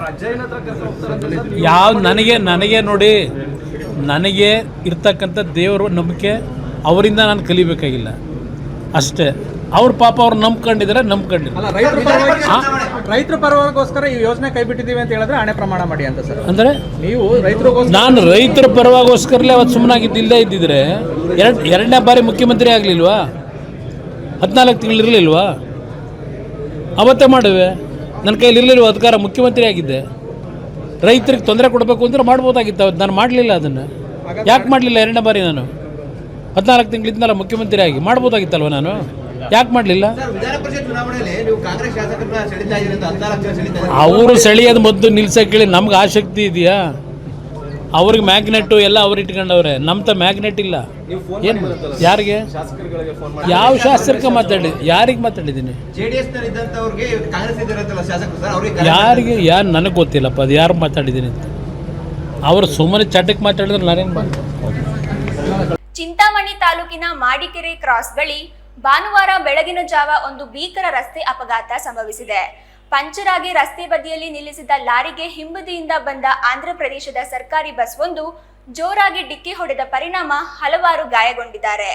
ನನಗೆ ನೋಡಿ, ನನಗೆ ಇರ್ತಕ್ಕಂಥ ದೇವರು ನಂಬಿಕೆ, ಅವರಿಂದ ನಾನು ಕಲಿಬೇಕಾಗಿಲ್ಲ ಅಷ್ಟೇ. ಅವ್ರ ಪಾಪ ಅವ್ರು ನಂಬ್ಕೊಂಡಿದ್ದಾರೆ. ರೈತರ ಪರವಾಗೋಸ್ಕರ ಈ ಯೋಜನೆ ಕೈ ಬಿಟ್ಟಿದ್ದೀವಿ ಅಂತ ಹೇಳಿದ್ರೆ ಹಣೆ ಪ್ರಮಾಣ ಮಾಡಿ ಅಂತ ಸರ್. ಅಂದರೆ ನೀವು ರೈತರಿಗೋಸ್ಕರ, ನಾನು ರೈತರ ಪರವಾಗೋಸ್ಕರಲೇ ಅವತ್ತು ಸುಮ್ಮನಾಗಿದ್ದಿಲ್ಲೇ ಇದ್ದಿದ್ರೆ ಎರಡನೇ ಬಾರಿ ಮುಖ್ಯಮಂತ್ರಿ ಆಗಲಿಲ್ವಾ? 14 ತಿಂಗಳು ಇರಲಿಲ್ವಾ? ಅವತ್ತೇ ಮಾಡುವೆ. ನನ್ನ ಕೈಯಲ್ಲಿ ಇರಲಿಲ್ವ ಅಧಿಕಾರ? ಮುಖ್ಯಮಂತ್ರಿ ಆಗಿದ್ದೆ. ರೈತರಿಗೆ ತೊಂದರೆ ಕೊಡಬೇಕು ಅಂದರೆ ಮಾಡ್ಬೋದಾಗಿತ್ತು. ಅವತ್ತು ನಾನು ಮಾಡಲಿಲ್ಲ. ಅದನ್ನು ಯಾಕೆ ಮಾಡಲಿಲ್ಲ? ಎರಡನೇ ಬಾರಿ ನಾನು 14 ತಿಂಗಳಿಂದಲ್ಲ ಮುಖ್ಯಮಂತ್ರಿ ಆಗಿ ಮಾಡ್ಬೋದಾಗಿತ್ತಲ್ವ ನಾನು? ಯಾಕೆ ಮಾಡಲಿಲ್ಲ? ಅವರು ಸೆಳೆಯೋದು ಮೊದಲು ನಿಲ್ಸಕ್ಕೆ ಹೇಳಿ. ನಮ್ಗೆ ಆಸಕ್ತಿ ಇದೆಯಾ? ಅವ್ರಿಗೆ ಮ್ಯಾಗ್ನೆಟ್ಟು ಎಲ್ಲ ಅವ್ರು ಇಟ್ಕೊಂಡವ್ರೆ, ನಮ್ಮ ಮ್ಯಾಗ್ನೆಟ್ ಇಲ್ಲ. ಏನು ಯಾರಿಗೆ? ಯಾವ ಶಾಸಕರಿಗೆ ಯಾರಿಗೆ ಮಾತಾಡಿದ್ದೀನಿ? ಯಾರಿಗೆ? ಯಾರು ನನಗೆ ಗೊತ್ತಿಲ್ಲಪ್ಪ ಅದು ಯಾರು ಮಾತಾಡಿದ್ದೀನಿ ಅಂತ. ಅವರು ಸುಮ್ಮನೆ ಚಟಕ್ಕೆ ಮಾತಾಡಿದ್ರೆ ನಾನೇನು ಮಾಡಿ. ಚಿಂತಾಮಣಿ ತಾಲೂಕಿನ ಮಾಡಿಕೆರೆ ಕ್ರಾಸ್ ಬಳಿ ಭಾನುವಾರ ಬೆಳಗಿನ ಜಾವ ಒಂದು ಭೀಕರ ರಸ್ತೆ ಅಪಘಾತ ಸಂಭವಿಸಿದೆ. ಪಂಚರ್ ಆಗಿ ರಸ್ತೆ ಬದಿಯಲ್ಲಿ ನಿಲ್ಲಿಸಿದ್ದ ಲಾರಿಗೆ ಹಿಂಬದಿಯಿಂದ ಬಂದ ಆಂಧ್ರ ಪ್ರದೇಶದ ಸರ್ಕಾರಿ ಬಸ್ ಒಂದು ಜೋರಾಗಿ ಡಿಕ್ಕಿ ಹೊಡೆದ ಪರಿಣಾಮ ಹಲವಾರು ಗಾಯಗೊಂಡಿದ್ದಾರೆ.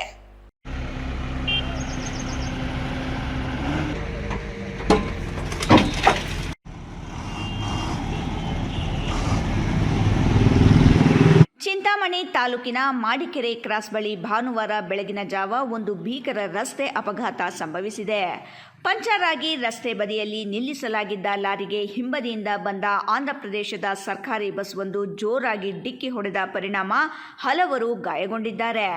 ಚಿಂತಾಮಣಿ ತಾಲೂಕಿನ ಮಾಡಿಕೆರೆ ಕ್ರಾಸ್ ಬಳಿ ಭಾನುವಾರ ಬೆಳಗಿನ ಜಾವ ಒಂದು ಭೀಕರ ರಸ್ತೆ ಅಪಘಾತ ಸಂಭವಿಸಿದೆ. ಪಂಚರ್ ಆಗಿ ರಸ್ತೆ ಬದಿಯಲ್ಲಿ ನಿಲ್ಲಿಸಲಾಗಿದ್ದ ಲಾರಿಗೆ ಹಿಂಬದಿಯಿಂದ ಬಂದ ಆಂಧ್ರಪ್ರದೇಶದ ಸರ್ಕಾರಿ ಬಸ್ ಒಂದು ಜೋರಾಗಿ ಡಿಕ್ಕಿ ಹೊಡೆದ ಪರಿಣಾಮ ಹಲವರು ಗಾಯಗೊಂಡಿದ್ದಾರೆ.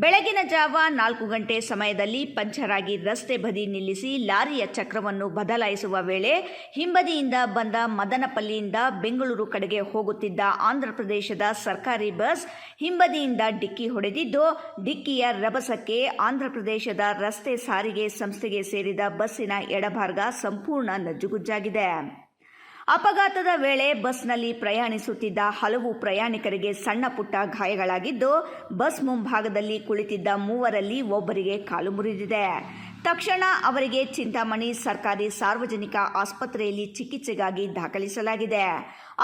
ಬೆಳಗಿನ ಜಾವ 4 ಗಂಟೆ ಸಮಯದಲ್ಲಿ ಪಂಚರ್ ಆಗಿ ರಸ್ತೆ ಬದಿ ನಿಲ್ಲಿಸಿ ಲಾರಿಯ ಚಕ್ರವನ್ನು ಬದಲಾಯಿಸುವ ವೇಳೆ ಹಿಂಬದಿಯಿಂದ ಬಂದ ಮದನಪಲ್ಲಿಯಿಂದ ಬೆಂಗಳೂರು ಕಡೆಗೆ ಹೋಗುತ್ತಿದ್ದ ಆಂಧ್ರಪ್ರದೇಶದ ಸರ್ಕಾರಿ ಬಸ್ ಹಿಂಬದಿಯಿಂದ ಡಿಕ್ಕಿ ಹೊಡೆದಿದ್ದು, ಡಿಕ್ಕಿಯ ರಭಸಕ್ಕೆ ಆಂಧ್ರಪ್ರದೇಶದ ರಸ್ತೆ ಸಾರಿಗೆ ಸಂಸ್ಥೆಗೆ ಸೇರಿದ ಬಸ್ಸಿನ ಎಡಭಾಗ ಸಂಪೂರ್ಣ ನಜ್ಜುಗುಜ್ಜಾಗಿದೆ. ಅಪಘಾತದ ವೇಳೆ ಬಸ್ನಲ್ಲಿ ಪ್ರಯಾಣಿಸುತ್ತಿದ್ದ ಹಲವು ಪ್ರಯಾಣಿಕರಿಗೆ ಸಣ್ಣ ಪುಟ್ಟ ಗಾಯಗಳಾಗಿದ್ದು, ಬಸ್ ಮುಂಭಾಗದಲ್ಲಿ ಕುಳಿತಿದ್ದ 3ರಲ್ಲಿ ಒಬ್ಬರಿಗೆ ಕಾಲು ಮುರಿದಿದೆ. ತಕ್ಷಣ ಅವರಿಗೆ ಚಿಂತಾಮಣಿ ಸರ್ಕಾರಿ ಸಾರ್ವಜನಿಕ ಆಸ್ಪತ್ರೆಯಲ್ಲಿ ಚಿಕಿತ್ಸೆಗಾಗಿ ದಾಖಲಿಸಲಾಗಿದೆ.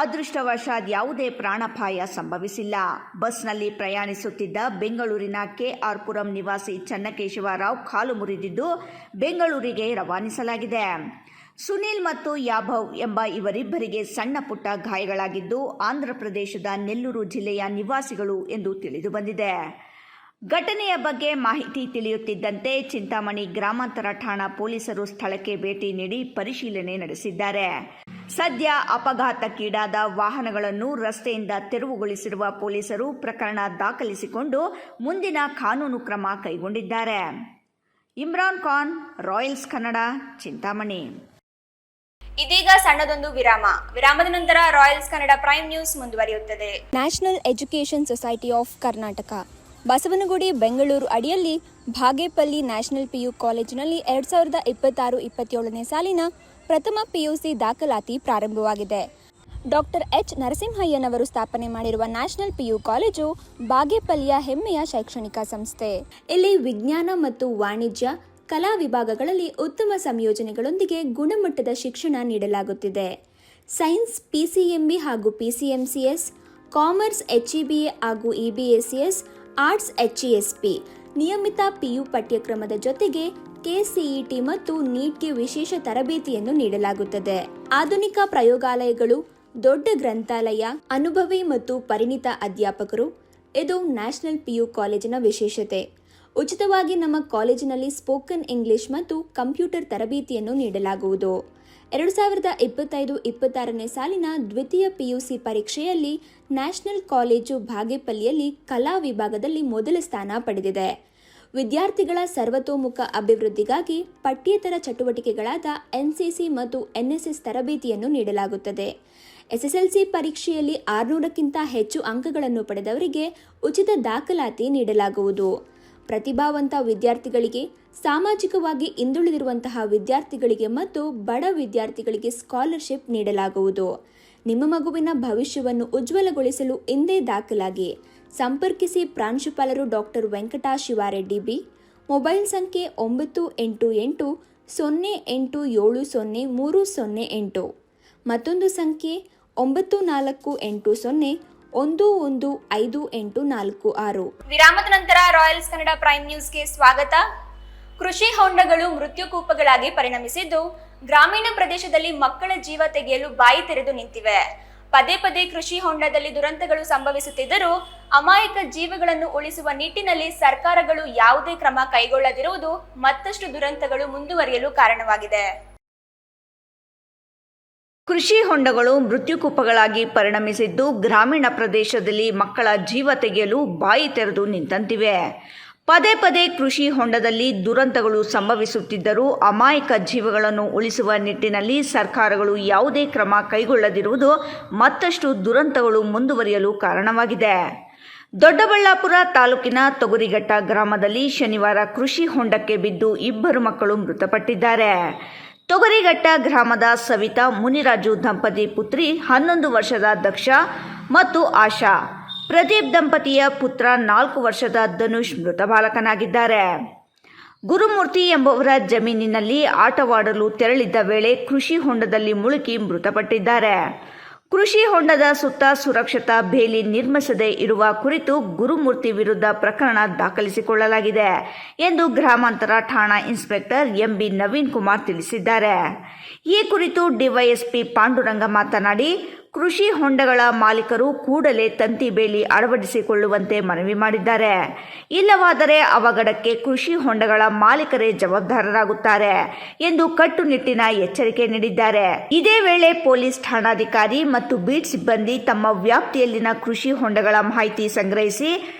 ಅದೃಷ್ಟವಶಾತ್ ಯಾವುದೇ ಪ್ರಾಣಾಪಾಯ ಸಂಭವಿಸಿಲ್ಲ. ಬಸ್ನಲ್ಲಿ ಪ್ರಯಾಣಿಸುತ್ತಿದ್ದ ಬೆಂಗಳೂರಿನ ಕೆಆರ್ ಪುರಂ ನಿವಾಸಿ ಚನ್ನಕೇಶವರಾವ್ ಕಾಲು ಮುರಿದಿದ್ದು ಬೆಂಗಳೂರಿಗೆ ರವಾನಿಸಲಾಗಿದೆ. ಸುನಿಲ್ ಮತ್ತು ಯಾಭವ್ ಎಂಬ ಇವರಿಬ್ಬರಿಗೆ ಸಣ್ಣ ಪುಟ್ಟ ಗಾಯಗಳಾಗಿದ್ದು ಆಂಧ್ರಪ್ರದೇಶದ ನೆಲ್ಲೂರು ಜಿಲ್ಲೆಯ ನಿವಾಸಿಗಳು ಎಂದು ತಿಳಿದುಬಂದಿದೆ. ಘಟನೆಯ ಬಗ್ಗೆ ಮಾಹಿತಿ ತಿಳಿಯುತ್ತಿದ್ದಂತೆ ಚಿಂತಾಮಣಿ ಗ್ರಾಮಾಂತರ ಠಾಣಾ ಪೊಲೀಸರು ಸ್ಥಳಕ್ಕೆ ಭೇಟಿ ನೀಡಿ ಪರಿಶೀಲನೆ ನಡೆಸಿದ್ದಾರೆ. ಸದ್ಯ ಅಪಘಾತಕ್ಕೀಡಾದ ವಾಹನಗಳನ್ನು ರಸ್ತೆಯಿಂದ ತೆರವುಗೊಳಿಸಿರುವ ಪೊಲೀಸರು ಪ್ರಕರಣ ದಾಖಲಿಸಿಕೊಂಡು ಮುಂದಿನ ಕಾನೂನು ಕ್ರಮ ಕೈಗೊಂಡಿದ್ದಾರೆ. ಇಮ್ರಾನ್ ಖಾನ್, ರಾಯಲ್ಸ್ ಕನ್ನಡ, ಚಿಂತಾಮಣಿ. ಇದೀಗ ಸಣ್ಣದೊಂದು ವಿರಾಮದ ನಂತರ ರಾಯಲ್ಸ್ ಕನ್ನಡ ಪ್ರೈಮ್ ನ್ಯೂಸ್ ಮುಂದುವರಿಯುತ್ತದೆ. National education society of Karnataka Basavanagudi Bengaluru ಅಡಿಯಲ್ಲಿ ಭಾಗೇಪಲ್ಲಿ ನ್ಯಾಷನಲ್ PU ಕಾಲೇಜಿನಲ್ಲಿ 2026-27ನೇ ಸಾಲಿನ ಪ್ರಥಮ PUC ದಾಖಲಾತಿ ಪ್ರಾರಂಭವಾಗಿದೆ. Doctor H. ನರಸಿಂಹಯ್ಯನವರು ಸ್ಥಾಪನೆ ಮಾಡಿರುವ ನ್ಯಾಷನಲ್ PU ಕಾಲೇಜು ಬಾಗೇಪಲ್ಲಿಯ ಹೆಮ್ಮೆಯ ಶೈಕ್ಷಣಿಕ ಸಂಸ್ಥೆ. ಇಲ್ಲಿ ವಿಜ್ಞಾನ ಮತ್ತು ವಾಣಿಜ್ಯ, ಕಲಾ ವಿಭಾಗಗಳಲ್ಲಿ ಉತ್ತಮ ಸಂಯೋಜನೆಗಳೊಂದಿಗೆ ಗುಣಮಟ್ಟದ ಶಿಕ್ಷಣ ನೀಡಲಾಗುತ್ತಿದೆ. ಸೈನ್ಸ್ PCMB ಹಾಗೂ PCMCS, ಕಾಮರ್ಸ್ HEBA ಹಾಗೂ EBACS, ಆರ್ಟ್ಸ್ HESP, ನಿಯಮಿತ PU ಪಠ್ಯಕ್ರಮದ ಜೊತೆಗೆ KCET ಮತ್ತು ನೀಟ್ಗೆ ವಿಶೇಷ ತರಬೇತಿಯನ್ನು ನೀಡಲಾಗುತ್ತದೆ. ಆಧುನಿಕ ಪ್ರಯೋಗಾಲಯಗಳು, ದೊಡ್ಡ ಗ್ರಂಥಾಲಯ, ಅನುಭವಿ ಮತ್ತು ಪರಿಣಿತ ಅಧ್ಯಾಪಕರು ಇದು ನ್ಯಾಷನಲ್ PU ಕಾಲೇಜಿನ ವಿಶೇಷತೆ. ಉಚಿತವಾಗಿ ನಮ್ಮ ಕಾಲೇಜಿನಲ್ಲಿ ಸ್ಪೋಕನ್ ಇಂಗ್ಲಿಷ್ ಮತ್ತು ಕಂಪ್ಯೂಟರ್ ತರಬೇತಿಯನ್ನು ನೀಡಲಾಗುವುದು. 2025-26ನೇ ಸಾಲಿನ ದ್ವಿತೀಯ PUC ಪರೀಕ್ಷೆಯಲ್ಲಿ ನ್ಯಾಷನಲ್ ಕಾಲೇಜು ಬಾಗೇಪಲ್ಲಿಯಲ್ಲಿ ಕಲಾ ವಿಭಾಗದಲ್ಲಿ ಮೊದಲ ಸ್ಥಾನ ಪಡೆದಿದೆ. ವಿದ್ಯಾರ್ಥಿಗಳ ಸರ್ವತೋಮುಖ ಅಭಿವೃದ್ಧಿಗಾಗಿ ಪಠ್ಯೇತರ ಚಟುವಟಿಕೆಗಳಾದ NCC ಮತ್ತು NSS ತರಬೇತಿಯನ್ನು ನೀಡಲಾಗುತ್ತದೆ. SSLC ಪರೀಕ್ಷೆಯಲ್ಲಿ 600ಕ್ಕಿಂತ ಹೆಚ್ಚು ಅಂಕಗಳನ್ನು ಪಡೆದವರಿಗೆ ಉಚಿತ ದಾಖಲಾತಿ ನೀಡಲಾಗುವುದು. ಪ್ರತಿಭಾವಂತ ವಿದ್ಯಾರ್ಥಿಗಳಿಗೆ, ಸಾಮಾಜಿಕವಾಗಿ ಹಿಂದುಳಿದಿರುವಂತಹ ವಿದ್ಯಾರ್ಥಿಗಳಿಗೆ ಮತ್ತು ಬಡ ವಿದ್ಯಾರ್ಥಿಗಳಿಗೆ ಸ್ಕಾಲರ್ಶಿಪ್ ನೀಡಲಾಗುವುದು. ನಿಮ್ಮ ಮಗುವಿನ ಭವಿಷ್ಯವನ್ನು ಉಜ್ವಲಗೊಳಿಸಲು ಇಂದೇ ದಾಖಲಾಗಿ. ಸಂಪರ್ಕಿಸಿ ಪ್ರಾಂಶುಪಾಲರು doctor Venkata Shivareddy B. Mobile ಸಂಖ್ಯೆ 98870308. ಮತ್ತೊಂದು ಸಂಖ್ಯೆ 9480115846. ವಿರಾಮದ ನಂತರ ರಾಯಲ್ಸ್ ಕನ್ನಡ ಪ್ರೈಮ್ ನ್ಯೂಸ್ಗೆ ಸ್ವಾಗತ. ಕೃಷಿ ಹೊಂಡಗಳು ಮೃತ್ಯುಕೂಪಗಳಾಗಿ ಪರಿಣಮಿಸಿದ್ದು ಗ್ರಾಮೀಣ ಪ್ರದೇಶದಲ್ಲಿ ಮಕ್ಕಳ ಜೀವ ತೆಗೆಯಲು ಬಾಯಿ ತೆರೆದು ನಿಂತಿವೆ. ಪದೇ ಪದೇ ಕೃಷಿ ಹೊಂಡದಲ್ಲಿ ದುರಂತಗಳು ಸಂಭವಿಸುತ್ತಿದ್ದರೂ ಅಮಾಯಕ ಜೀವಗಳನ್ನು ಉಳಿಸುವ ನಿಟ್ಟಿನಲ್ಲಿ ಸರ್ಕಾರಗಳು ಯಾವುದೇ ಕ್ರಮ ಕೈಗೊಳ್ಳದಿರುವುದು ಮತ್ತಷ್ಟು ದುರಂತಗಳು ಮುಂದುವರಿಯಲು ಕಾರಣವಾಗಿದೆ. ಕೃಷಿ ಹೊಂಡಗಳು ಮೃತ್ಯುಕೂಪಗಳಾಗಿ ಪರಿಣಮಿಸಿದ್ದು ಗ್ರಾಮೀಣ ಪ್ರದೇಶದಲ್ಲಿ ಮಕ್ಕಳ ಜೀವ ತೆಗೆಯಲು ಬಾಯಿ ತೆರೆದು ನಿಂತಂತಿವೆ. ಪದೇ ಪದೇ ಕೃಷಿ ಹೊಂಡದಲ್ಲಿ ದುರಂತಗಳು ಸಂಭವಿಸುತ್ತಿದ್ದರೂ ಅಮಾಯಕ ಜೀವಗಳನ್ನು ಉಳಿಸುವ ನಿಟ್ಟಿನಲ್ಲಿ ಸರ್ಕಾರಗಳು ಯಾವುದೇ ಕ್ರಮ ಕೈಗೊಳ್ಳದಿರುವುದು ಮತ್ತಷ್ಟು ದುರಂತಗಳು ಮುಂದುವರಿಯಲು ಕಾರಣವಾಗಿದೆ. ದೊಡ್ಡಬಳ್ಳಾಪುರ ತಾಲೂಕಿನ ತೊಗರಿಘಟ್ಟ ಗ್ರಾಮದಲ್ಲಿ ಶನಿವಾರ ಕೃಷಿ ಹೊಂಡಕ್ಕೆ ಬಿದ್ದು 2 ಮಕ್ಕಳು ಮೃತಪಟ್ಟಿದ್ದಾರೆ. ತೊಗರಿಘಟ್ಟ ಗ್ರಾಮದ ಸವಿತಾ ಮುನಿರಾಜು ದಂಪತಿ ಪುತ್ರಿ 11 ವರ್ಷದ ದಕ್ಷ ಮತ್ತು ಆಶಾ, ಪ್ರದೀಪ್ ದಂಪತಿಯ ಪುತ್ರ 4 ವರ್ಷದ ಧನುಷ್ ಮೃತ ಬಾಲಕನಾಗಿದ್ದಾರೆ. ಗುರುಮೂರ್ತಿ ಎಂಬುವರ ಜಮೀನಿನಲ್ಲಿ ಆಟವಾಡಲು ತೆರಳಿದ್ದ ವೇಳೆ ಕೃಷಿ ಹೊಂಡದಲ್ಲಿ ಮುಳುಗಿ ಮೃತಪಟ್ಟಿದ್ದಾರೆ. ಕೃಷಿ ಹೊಂಡದ ಸುತ್ತ ಸುರಕ್ಷತಾ ಬೇಲಿ ನಿರ್ಮಿಸದೇ ಇರುವ ಕುರಿತು ಗುರುಮೂರ್ತಿ ವಿರುದ್ಧ ಪ್ರಕರಣ ದಾಖಲಿಸಿಕೊಳ್ಳಲಾಗಿದೆ ಎಂದು ಗ್ರಾಮಾಂತರ ಠಾಣಾ ಇನ್ಸ್ಪೆಕ್ಟರ್ MB ನವೀನ್ ಕುಮಾರ್ ತಿಳಿಸಿದ್ದಾರೆ. ಈ ಕುರಿತು ಡಿವೈಎಸ್ಪಿ ಪಾಂಡುರಂಗ ಮಾತನಾಡಿ, ಕೃಷಿ ಹೊಂಡಗಳ ಮಾಲೀಕರು ಕೂಡಲೇ ತಂತಿ ಬೇಲಿ ಅಳವಡಿಸಿಕೊಳ್ಳುವಂತೆ ಮನವಿ ಮಾಡಿದ್ದಾರೆ. ಇಲ್ಲವಾದರೆ ಅವಘಡಕ್ಕೆ ಕೃಷಿ ಹೊಂಡಗಳ ಮಾಲೀಕರೇ ಜವಾಬ್ದಾರರಾಗುತ್ತಾರೆ ಎಂದು ಕಟ್ಟುನಿಟ್ಟಿನ ಎಚ್ಚರಿಕೆ ನೀಡಿದ್ದಾರೆ. ಇದೇ ವೇಳೆ ಪೊಲೀಸ್ ಠಾಣಾಧಿಕಾರಿ ಮತ್ತು ಬೀಟ್ ಸಿಬ್ಬಂದಿ ತಮ್ಮ ವ್ಯಾಪ್ತಿಯಲ್ಲಿನ ಕೃಷಿ ಹೊಂಡಗಳ ಮಾಹಿತಿ ಸಂಗ್ರಹಿಸಿ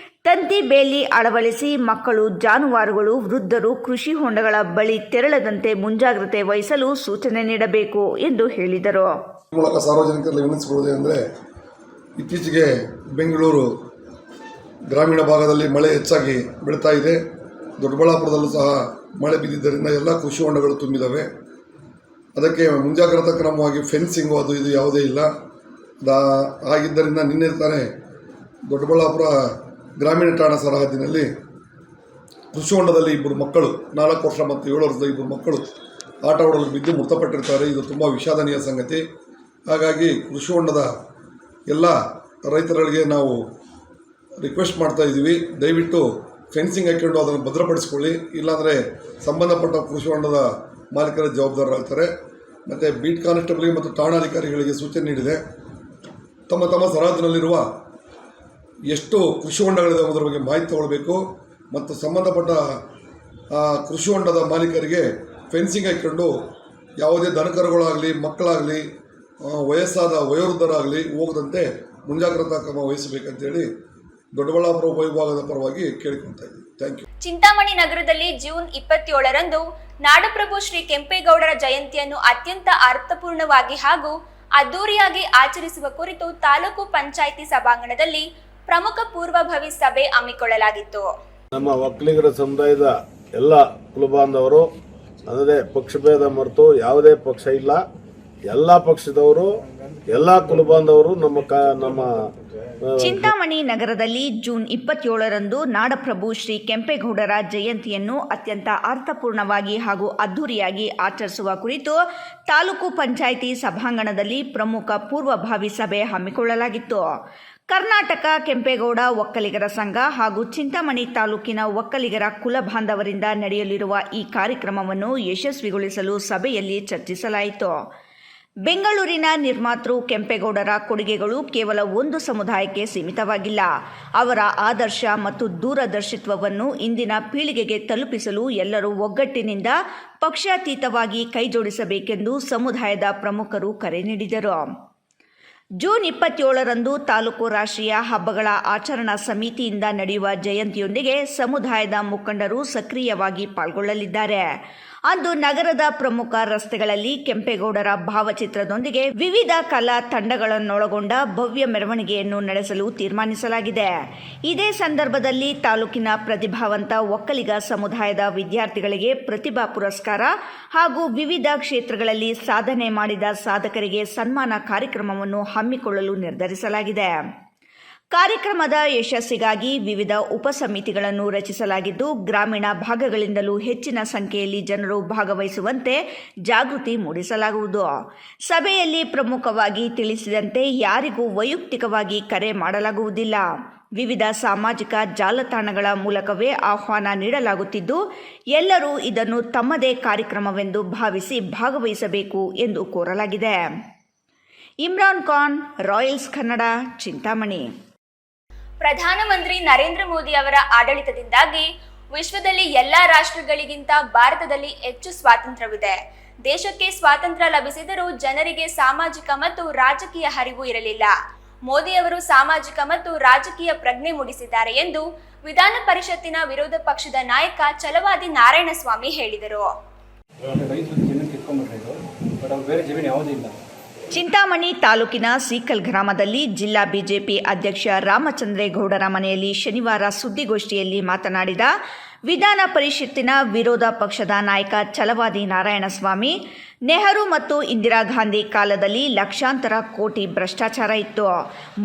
ತಂತಿ ಬೇಲಿ ಅಳವಡಿಸಿ ಮಕ್ಕಳು, ಜಾನುವಾರುಗಳು, ವೃದ್ಧರು ಕೃಷಿ ಹೊಂಡಗಳ ಬಳಿ ತೆರಳದಂತೆ ಮುಂಜಾಗ್ರತೆ ವಹಿಸಲು ಸೂಚನೆ ನೀಡಬೇಕು ಎಂದು ಹೇಳಿದರು. ಮೂಲಕ ಸಾರ್ವಜನಿಕರಲ್ಲಿ ವಿನಂತಿಸಿಕೊಳ್ಳುವುದೇನೆಂದರೆ, ಇತ್ತೀಚೆಗೆ ಬೆಂಗಳೂರು ಗ್ರಾಮೀಣ ಭಾಗದಲ್ಲಿ ಮಳೆ ಹೆಚ್ಚಾಗಿ ಬೀಳ್ತಾ ಇದೆ. ದೊಡ್ಡಬಳ್ಳಾಪುರದಲ್ಲೂ ಸಹ ಮಳೆ ಬಿದ್ದಿದ್ದರಿಂದ ಎಲ್ಲ ಕೃಷಿ ಹೊಂಡಗಳು ತುಂಬಿದ್ದಾವೆ. ಅದಕ್ಕೆ ಮುಂಜಾಗ್ರತಾ ಕ್ರಮವಾಗಿ ಫೆನ್ಸಿಂಗು ಅದು ಇದು ಯಾವುದೇ ಇಲ್ಲ. ಆಗಿದ್ದರಿಂದ ನಿನ್ನೆ ತಾನೇ ದೊಡ್ಡಬಳ್ಳಾಪುರ ಗ್ರಾಮೀಣ ಠಾಣಾ ಸರಹದ್ದಿನಲ್ಲಿ ಕೃಷಿ ಹೊಂಡದಲ್ಲಿ 2 ಮಕ್ಕಳು, 4 ವರ್ಷ ಮತ್ತು 7 ವರ್ಷದ 2 ಮಕ್ಕಳು ಆಟ ಆಡಲು ಬಿದ್ದು ಮೃತಪಟ್ಟಿರ್ತಾರೆ. ಇದು ತುಂಬ ವಿಷಾದನೀಯ ಸಂಗತಿ. ಹಾಗಾಗಿ ಕೃಷಿ ಹೊಂಡದ ಎಲ್ಲ ರೈತರಿಗೆ ನಾವು ರಿಕ್ವೆಸ್ಟ್ ಮಾಡ್ತಾ ಇದ್ದೀವಿ, ದಯವಿಟ್ಟು ಫೆನ್ಸಿಂಗ್ ಹಾಕ್ಕೊಂಡು ಅದನ್ನು ಭದ್ರಪಡಿಸ್ಕೊಳ್ಳಿ. ಇಲ್ಲಾಂದರೆ ಸಂಬಂಧಪಟ್ಟ ಕೃಷಿ ಹೊಂಡದ ಮಾಲೀಕರ ಜವಾಬ್ದಾರರಾಗ್ತಾರೆ. ಮತ್ತು ಬೀಟ್ ಕಾನ್ಸ್ಟೇಬಲ್ಗೆ ಮತ್ತು ಠಾಣಾಧಿಕಾರಿಗಳಿಗೆ ಸೂಚನೆ ನೀಡಿದೆ, ತಮ್ಮ ತಮ್ಮ ಸರಹದ್ದಿನಲ್ಲಿರುವ ಎಷ್ಟು ಕೃಷಿ ಹೊಂಡಗಳಿದೆ ಅನ್ನೋದ್ರ ಬಗ್ಗೆ ಮಾಹಿತಿ ತಗೊಳ್ಬೇಕು ಮತ್ತು ಸಂಬಂಧಪಟ್ಟ ಕೃಷಿ ಹೊಂಡದ ಮಾಲೀಕರಿಗೆ ಫೆನ್ಸಿಂಗ್ ಹಾಕ್ಕೊಂಡು ಯಾವುದೇ ದನಕರುಗಳಾಗಲಿ, ಮಕ್ಕಳಾಗಲಿ, ವಯೋವೃದ್ಧರಾಗಲಿ ಹೋಗದಂತೆ ಮುಂಜಾಗ್ರತಾ ಕ್ರಮ ವಹಿಸಬೇಕಂತೇಳಿ ದೊಡ್ಡಬಳ್ಳಾಪುರ ಉಪವಿಭಾಗದ ಪರವಾಗಿ ಕೇಳಿಕೊಳ್ತಾ ಇದ್ದೀವಿ. Thank you. ಚಿಂತಾಮಣಿ ನಗರದಲ್ಲಿ ಜೂನ್ 27ರಂದು ನಾಡಪ್ರಭು ಶ್ರೀ ಕೆಂಪೇಗೌಡರ ಜಯಂತಿಯನ್ನು ಅತ್ಯಂತ ಅರ್ಥಪೂರ್ಣವಾಗಿ ಹಾಗೂ ಅದ್ದೂರಿಯಾಗಿ ಆಚರಿಸುವ ಕುರಿತು ತಾಲೂಕು ಪಂಚಾಯಿತಿ ಸಭಾಂಗಣದಲ್ಲಿ ಪ್ರಮುಖ ಪೂರ್ವಭಾವಿ ಸಭೆ ಹಮ್ಮಿಕೊಳ್ಳಲಾಗಿತ್ತು. ನಮ್ಮ ಒಕ್ಕಲಿಗರ ಸಮುದಾಯದ ಎಲ್ಲ ಕುಲಬಾಂಧವರು ಅಂದರೆ ಪಕ್ಷಭೇದ ಮರೆತು ಯಾವುದೇ ಪಕ್ಷ ಇಲ್ಲ, ಎಲ್ಲ ಪಕ್ಷದವರು, ಎಲ್ಲ ಕುಲಬಾಂಧವರು ನಮ್ಮ ಚಿಂತಾಮಣಿ ನಗರದಲ್ಲಿ ಜೂನ್ 27ರಂದು ನಾಡಪ್ರಭು ಶ್ರೀ ಕೆಂಪೇಗೌಡರ ಜಯಂತಿಯನ್ನು ಅತ್ಯಂತ ಅರ್ಥಪೂರ್ಣವಾಗಿ ಹಾಗೂ ಅದ್ದೂರಿಯಾಗಿ ಆಚರಿಸುವ ಕುರಿತು ತಾಲೂಕು ಪಂಚಾಯಿತಿ ಸಭಾಂಗಣದಲ್ಲಿ ಪ್ರಮುಖ ಪೂರ್ವಭಾವಿ ಸಭೆ ಹಮ್ಮಿಕೊಳ್ಳಲಾಗಿತ್ತು. ಕರ್ನಾಟಕ ಕೆಂಪೇಗೌಡ ಒಕ್ಕಲಿಗರ ಸಂಘ ಹಾಗೂ ಚಿಂತಾಮಣಿ ತಾಲೂಕಿನ ಒಕ್ಕಲಿಗರ ಕುಲ ಬಾಂಧವರಿಂದ ನಡೆಯಲಿರುವ ಈ ಕಾರ್ಯಕ್ರಮವನ್ನು ಯಶಸ್ವಿಗೊಳಿಸಲು ಸಭೆಯಲ್ಲಿ ಚರ್ಚಿಸಲಾಯಿತು. ಬೆಂಗಳೂರಿನ ನಿರ್ಮಾತೃ ಕೆಂಪೇಗೌಡರ ಕೊಡುಗೆಗಳು ಕೇವಲ ಒಂದು ಸಮುದಾಯಕ್ಕೆ ಸೀಮಿತವಾಗಿಲ್ಲ. ಅವರ ಆದರ್ಶ ಮತ್ತು ದೂರದರ್ಶಿತ್ವವನ್ನು ಇಂದಿನ ಪೀಳಿಗೆಗೆ ತಲುಪಿಸಲು ಎಲ್ಲರೂ ಒಗ್ಗಟ್ಟಿನಿಂದ ಪಕ್ಷಾತೀತವಾಗಿ ಕೈಜೋಡಿಸಬೇಕೆಂದು ಸಮುದಾಯದ ಪ್ರಮುಖರು ಕರೆ ನೀಡಿದರು. ಜೂನ್ 27ರಂದು ತಾಲೂಕು ರಾಷ್ಟ್ರೀಯ ಹಬ್ಬಗಳ ಆಚರಣಾ ಸಮಿತಿಯಿಂದ ನಡೆಯುವ ಜಯಂತಿಯೊಂದಿಗೆ ಸಮುದಾಯದ ಮುಖಂಡರು ಸಕ್ರಿಯವಾಗಿ ಪಾಲ್ಗೊಳ್ಳಲಿದ್ದಾರೆ. ಅಂದು ನಗರದ ಪ್ರಮುಖ ರಸ್ತೆಗಳಲ್ಲಿ ಕೆಂಪೇಗೌಡರ ಭಾವಚಿತ್ರದೊಂದಿಗೆ ವಿವಿಧ ಕಲಾ ತಂಡಗಳನ್ನೊಳಗೊಂಡ ಭವ್ಯ ಮೆರವಣಿಗೆಯನ್ನು ನಡೆಸಲು ತೀರ್ಮಾನಿಸಲಾಗಿದೆ. ಇದೇ ಸಂದರ್ಭದಲ್ಲಿ ತಾಲೂಕಿನ ಪ್ರತಿಭಾವಂತ ಒಕ್ಕಲಿಗ ಸಮುದಾಯದ ವಿದ್ಯಾರ್ಥಿಗಳಿಗೆ ಪ್ರತಿಭಾ ಪುರಸ್ಕಾರ ಹಾಗೂ ವಿವಿಧ ಕ್ಷೇತ್ರಗಳಲ್ಲಿ ಸಾಧನೆ ಮಾಡಿದ ಸಾಧಕರಿಗೆ ಸನ್ಮಾನ ಕಾರ್ಯಕ್ರಮವನ್ನು ಹಮ್ಮಿಕೊಳ್ಳಲು ನಿರ್ಧರಿಸಲಾಗಿದೆ. ಕಾರ್ಯಕ್ರಮದ ಯಶಸ್ಸಿಗಾಗಿ ವಿವಿಧ ಉಪಸಮಿತಿಗಳನ್ನು ರಚಿಸಲಾಗಿದ್ದು, ಗ್ರಾಮೀಣ ಭಾಗಗಳಿಂದಲೂ ಹೆಚ್ಚಿನ ಸಂಖ್ಯೆಯಲ್ಲಿ ಜನರು ಭಾಗವಹಿಸುವಂತೆ ಜಾಗೃತಿ ಮೂಡಿಸಲಾಗುವುದು. ಸಭೆಯಲ್ಲಿ ಪ್ರಮುಖವಾಗಿ ತಿಳಿಸಿದಂತೆ ಯಾರಿಗೂ ವೈಯಕ್ತಿಕವಾಗಿ ಕರೆ ಮಾಡಲಾಗುವುದಿಲ್ಲ. ವಿವಿಧ ಸಾಮಾಜಿಕ ಜಾಲತಾಣಗಳ ಮೂಲಕವೇ ಆಹ್ವಾನ ನೀಡಲಾಗುತ್ತಿದ್ದು, ಎಲ್ಲರೂ ಇದನ್ನು ತಮ್ಮದೇ ಕಾರ್ಯಕ್ರಮವೆಂದು ಭಾವಿಸಿ ಭಾಗವಹಿಸಬೇಕು ಎಂದು ಕೋರಲಾಗಿದೆ. ಇಮ್ರಾನ್ ಖಾನ್, ರಾಯಲ್ಸ್ ಕನ್ನಡ, ಚಿಂತಾಮಣಿ. ಪ್ರಧಾನಮಂತ್ರಿ ನರೇಂದ್ರ ಮೋದಿ ಅವರ ಆಡಳಿತದಿಂದಾಗಿ ವಿಶ್ವದಲ್ಲಿ ಎಲ್ಲಾ ರಾಷ್ಟ್ರಗಳಿಗಿಂತ ಭಾರತದಲ್ಲಿ ಹೆಚ್ಚು ಸ್ವಾತಂತ್ರ್ಯವಿದೆ. ದೇಶಕ್ಕೆ ಸ್ವಾತಂತ್ರ್ಯ ಲಭಿಸಿದರೂ ಜನರಿಗೆ ಸಾಮಾಜಿಕ ಮತ್ತು ರಾಜಕೀಯ ಅರಿವು ಇರಲಿಲ್ಲ. ಮೋದಿ ಅವರು ಸಾಮಾಜಿಕ ಮತ್ತು ರಾಜಕೀಯ ಪ್ರಜ್ಞೆ ಮೂಡಿಸಿದ್ದಾರೆ ಎಂದು ವಿಧಾನ ಪರಿಷತ್ತಿನ ವಿರೋಧ ಪಕ್ಷದ ನಾಯಕ ಛಲವಾದಿ ನಾರಾಯಣಸ್ವಾಮಿ ಹೇಳಿದರು. ಚಿಂತಾಮಣಿ ತಾಲೂಕಿನ ಸೀಕಲ್ ಗ್ರಾಮದಲ್ಲಿ ಜಿಲ್ಲಾ ಬಿಜೆಪಿ ಅಧ್ಯಕ್ಷ ರಾಮಚಂದ್ರೇಗೌಡರ ಮನೆಯಲ್ಲಿ ಶನಿವಾರ ಸುದ್ದಿಗೋಷ್ಠಿಯಲ್ಲಿ ಮಾತನಾಡಿದ ವಿಧಾನ ಪರಿಷತ್ತಿನ ವಿರೋಧ ಪಕ್ಷದ ನಾಯಕ ಛಲವಾದಿ ನಾರಾಯಣಸ್ವಾಮಿ, ನೆಹರು ಮತ್ತು ಇಂದಿರಾ ಗಾಂಧಿ ಕಾಲದಲ್ಲಿ ಲಕ್ಷಾಂತರ ಕೋಟಿ ಭ್ರಷ್ಟಾಚಾರ ಇತ್ತು.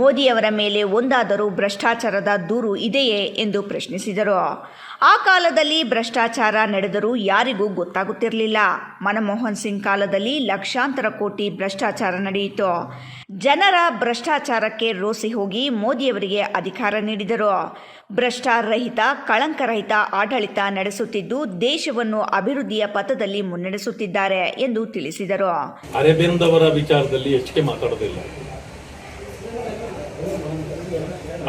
ಮೋದಿಯವರ ಮೇಲೆ ಒಂದಾದರೂ ಭ್ರಷ್ಟಾಚಾರದ ದೂರು ಇದೆಯೇ ಎಂದು ಪ್ರಶ್ನಿಸಿದರು. ಆ ಕಾಲದಲ್ಲಿ ಭ್ರಷ್ಟಾಚಾರ ನಡೆದರೂ ಯಾರಿಗೂ ಗೊತ್ತಾಗುತ್ತಿರಲಿಲ್ಲ. ಮನಮೋಹನ್ ಸಿಂಗ್ ಕಾಲದಲ್ಲಿ ಲಕ್ಷಾಂತರ ಕೋಟಿ ಭ್ರಷ್ಟಾಚಾರ ನಡೆಯಿತು. ಜನರ ಭ್ರಷ್ಟಾಚಾರಕ್ಕೆ ರೋಸಿ ಹೋಗಿ ಮೋದಿಯವರಿಗೆ ಅಧಿಕಾರ ನೀಡಿದರು. ಭ್ರಷ್ಟಾರಹಿತ, ಕಳಂಕರಹಿತ ಆಡಳಿತ ನಡೆಸುತ್ತಿದ್ದು ದೇಶವನ್ನು ಅಭಿವೃದ್ಧಿಯ ಪಥದಲ್ಲಿ ಮುನ್ನಡೆಸುತ್ತಿದ್ದಾರೆ ಎಂದು ತಿಳಿಸಿದರು. ಅರೆಬೆಂದವರ ವಿಚಾರದಲ್ಲಿ ಹೆಚ್ಚಿಗೆ ಮಾತಾಡೋದಿಲ್ಲ.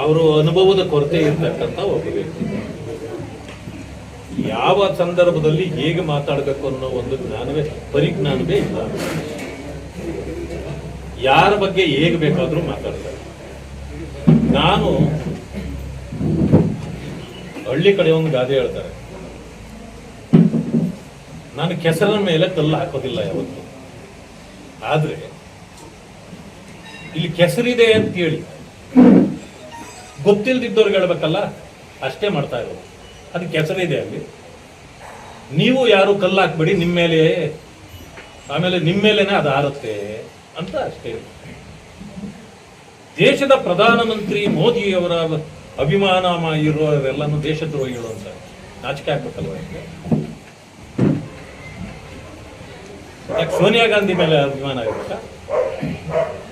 ಅವರು ಅನುಭವದ ಕೊರತೆ ಇರ್ತಕ್ಕಂಥ ಒಬ್ಬ ವ್ಯಕ್ತಿ. ಯಾವ ಸಂದರ್ಭದಲ್ಲಿ ಹೇಗೆ ಮಾತಾಡಬೇಕು ಅನ್ನೋ ಒಂದು ಪರಿಜ್ಞಾನವೇ ಇಲ್ಲ. ಯಾರ ಬಗ್ಗೆ ಹೇಗೆ ಬೇಕಾದರೂ ಮಾತಾಡ್ತಾರೆ. ನಾನು ಹಳ್ಳಿ ಕಡೆ ಒಂದು ಗಾದೆ ಹೇಳ್ತಾರೆ, ನಾನು ಕೆಸರಿನ ಮೇಲೆ ಕಲ್ಲು ಹಾಕೋದಿಲ್ಲ ಯಾವತ್ತು. ಆದ್ರೆ ಇಲ್ಲಿ ಕೆಸರಿದೆ ಅಂತ ಹೇಳಿ ಗೊತ್ತಿಲ್ದಿದ್ದವ್ರಿಗೆ ಹೇಳ್ಬೇಕಲ್ಲ, ಅಷ್ಟೇ ಮಾಡ್ತಾ ಇರೋದು. ಅದು ಕೆಸರಿದೆ ಅಲ್ಲಿ, ನೀವು ಯಾರು ಕಲ್ಲು ಹಾಕ್ಬೇಡಿ ನಿಮ್ಮ ಮೇಲೆ, ಆಮೇಲೆ ನಿಮ್ಮ ಮೇಲೇನೆ ಅದು ಹಾರುತ್ತೆ ಅಂತ ಅಷ್ಟೇ. ದೇಶದ ಪ್ರಧಾನಮಂತ್ರಿ ಮೋದಿಯವರ ಅಭಿಮಾನ ಇರೋರೆಲ್ಲನೂ ದೇಶದ್ರೋಹಿಗಳು ಅಂತ ನಾಚಿಕೆ ಹಾಕ್ಬೇಕಲ್ವ? ಯಾಕೆ ಸೋನಿಯಾ ಗಾಂಧಿ ಮೇಲೆ ಅಭಿಮಾನ ಇರ್ಬೇಕಾ?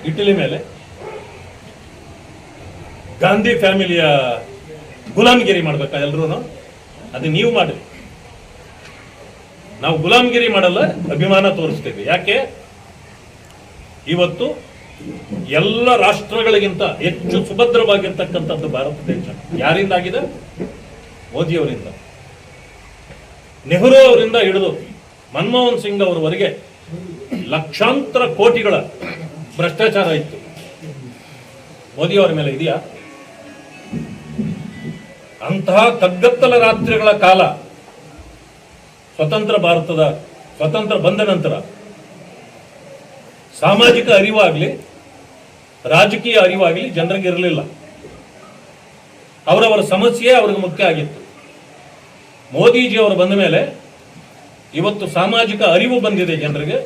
ಇಟಲಿ ಮೇಲೆ ಗಾಂಧಿ ಫ್ಯಾಮಿಲಿಯ ಗುಲಾಮಗಿರಿ ಮಾಡ್ಬೇಕಾ ಎಲ್ರೂ? ಅದು ನೀವು ಮಾಡಿ. ನಾವು ಗುಲಾಮಗಿರಿ ಮಾಡಲ್ಲ, ಅಭಿಮಾನ ತೋರಿಸ್ತೇವೆ. ಯಾಕೆ? ಇವತ್ತು ಎಲ್ಲ ರಾಷ್ಟ್ರಗಳಿಗಿಂತ ಹೆಚ್ಚು ಸುಭದ್ರವಾಗಿರ್ತಕ್ಕಂಥದ್ದು ಭಾರತ ದೇಶ. ಯಾರಿಂದ ಆಗಿದೆ? ಮೋದಿಯವರಿಂದ. ನೆಹರು ಅವರಿಂದ ಹಿಡಿದು ಮನಮೋಹನ್ ಸಿಂಗ್ ಅವರವರೆಗೆ ಲಕ್ಷಾಂತರ ಕೋಟಿಗಳ ಭ್ರಷ್ಟಾಚಾರ ಇತ್ತು. ಮೋದಿಯವರ ಮೇಲೆ ಇದೆಯಾ? ಅಂತಹ ಕಗ್ಗತ್ತಲ ರಾತ್ರಿಗಳ ಕಾಲ ಸ್ವತಂತ್ರ ಬಂದ ನಂತರ ಸಾಮಾಜಿಕ ಅರಿವಾಗಲಿ ರಾಜಕೀಯ ಅರಿವಾಗಲಿ ಜನರಿಗೆ ಇರಲಿಲ್ಲ. ಅವರವರ ಸಮಸ್ಯೆ ಅವ್ರಿಗೆ ಮುಖ್ಯ ಆಗಿತ್ತು. ಮೋದಿಜಿ ಅವರು ಬಂದ ಮೇಲೆ ಇವತ್ತು ಸಾಮಾಜಿಕ ಅರಿವು ಬಂದಿದೆ ಜನರಿಗೆ,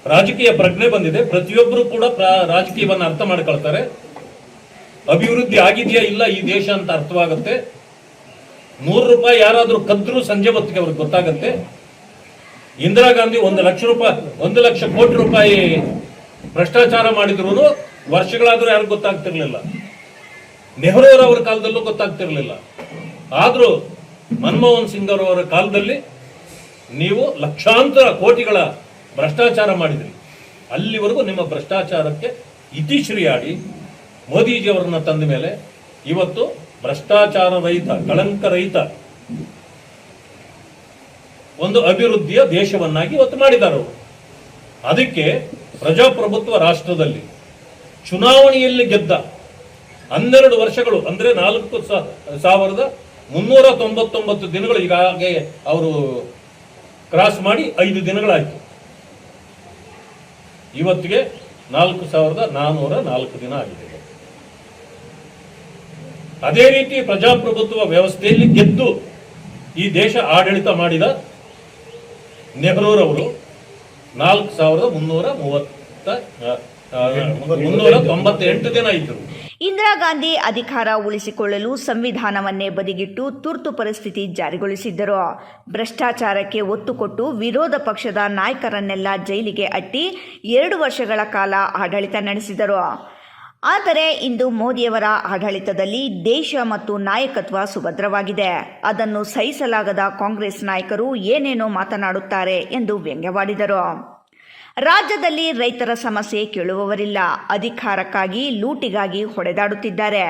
ರಾಜಕೀಯ ಪ್ರಜ್ಞೆ ಬಂದಿದೆ. ಪ್ರತಿಯೊಬ್ಬರು ಕೂಡ ರಾಜಕೀಯವನ್ನು ಅರ್ಥ ಮಾಡ್ಕೊಳ್ತಾರೆ. ಅಭಿವೃದ್ಧಿ ಆಗಿದೆಯಾ ಇಲ್ಲ ಈ ದೇಶ ಅಂತ ಅರ್ಥವಾಗುತ್ತೆ. 100 ರೂಪಾಯಿ ಯಾರಾದರೂ ಕದ್ರು ಸಂಜೆ ಹೊತ್ತಿಗೆ ಅವ್ರಿಗೆ ಗೊತ್ತಾಗುತ್ತೆ. ಇಂದಿರಾ ಗಾಂಧಿ 1 ಲಕ್ಷ ಕೋಟಿ ರೂಪಾಯಿ ಭ್ರಷ್ಟಾಚಾರ ಮಾಡಿದ್ರು ವರ್ಷಗಳಾದ್ರೂ ಯಾರಿಗೂ ಗೊತ್ತಾಗ್ತಿರ್ಲಿಲ್ಲ. ನೆಹರು ಅವರ ಕಾಲದಲ್ಲೂ ಗೊತ್ತಾಗ್ತಿರ್ಲಿಲ್ಲ. ಆದ್ರೂ ಮನಮೋಹನ್ ಸಿಂಗ್ ಅವರ ಕಾಲದಲ್ಲಿ ನೀವು ಲಕ್ಷಾಂತರ ಕೋಟಿಗಳ ಭ್ರಷ್ಟಾಚಾರ ಮಾಡಿದ್ರಿ. ಅಲ್ಲಿವರೆಗೂ ನಿಮ್ಮ ಭ್ರಷ್ಟಾಚಾರಕ್ಕೆ ಇತಿಶ್ರೀಯಾಡಿ ಮೋದಿಜಿಯವರನ್ನ ತಂದ ಮೇಲೆ ಇವತ್ತು ಭ್ರಷ್ಟಾಚಾರ ರಹಿತ, ಕಳಂಕ ರಹಿತ ಒಂದು ಅಭಿವೃದ್ಧಿಯ ದೇಶವನ್ನಾಗಿ ಇವತ್ತು ಮಾಡಿದ್ದಾರೆ. ಅದಕ್ಕೆ ಪ್ರಜಾಪ್ರಭುತ್ವ ರಾಷ್ಟ್ರದಲ್ಲಿ ಚುನಾವಣೆಯಲ್ಲಿ ಗೆದ್ದ 12 ವರ್ಷಗಳು ಅಂದ್ರೆ 4,399 ದಿನಗಳು ಈಗಾಗಲೇ ಅವರು ಕ್ರಾಸ್ ಮಾಡಿ 5 ದಿನಗಳಾಯ್ತು. ಇವತ್ತಿಗೆ 4,404 ದಿನ ಆಗಿದೆ. ಅದೇ ರೀತಿ ಪ್ರಜಾಪ್ರಭುತ್ವ ವ್ಯವಸ್ಥೆಯಲ್ಲಿ ಗೆದ್ದು ಈ ದೇಶ ಆಡಳಿತ ಮಾಡಿದ ನೆಹರೂರವರು 4,398 ದಿನ ಇದ್ದರು. ಇಂದಿರಾ ಗಾಂಧಿ ಅಧಿಕಾರ ಉಳಿಸಿಕೊಳ್ಳಲು ಸಂವಿಧಾನವನ್ನೇ ಬದಿಗಿಟ್ಟು ತುರ್ತು ಪರಿಸ್ಥಿತಿ ಜಾರಿಗೊಳಿಸಿದ್ದರು. ಭ್ರಷ್ಟಾಚಾರಕ್ಕೆ ಒತ್ತು ಕೊಟ್ಟು ವಿರೋಧ ಪಕ್ಷದ ನಾಯಕರನ್ನೆಲ್ಲ ಜೈಲಿಗೆ ಅಟ್ಟಿ 2 ವರ್ಷಗಳ ಕಾಲ ಆಡಳಿತ ನಡೆಸಿದರು. ಆದರೆ ಇಂದು ಮೋದಿಯವರ ಆಡಳಿತದಲ್ಲಿ ದೇಶ ಮತ್ತು ನಾಯಕತ್ವ ಸುಭದ್ರವಾಗಿದೆ. ಅದನ್ನು ಸಹಿಸಲಾಗದ ಕಾಂಗ್ರೆಸ್ ನಾಯಕರು ಏನೇನೋ ಮಾತನಾಡುತ್ತಾರೆ ಎಂದು ವ್ಯಂಗ್ಯವಾಡಿದರು. ರಾಜ್ಯದಲ್ಲಿ ರೈತರ ಸಮಸ್ಯೆ ಕೇಳುವವರಿಲ್ಲ. ಅಧಿಕಾರಕ್ಕಾಗಿ ಲೂಟಿಗಾಗಿ ಹೊಡೆದಾಡುತ್ತಿದ್ದಾರೆ.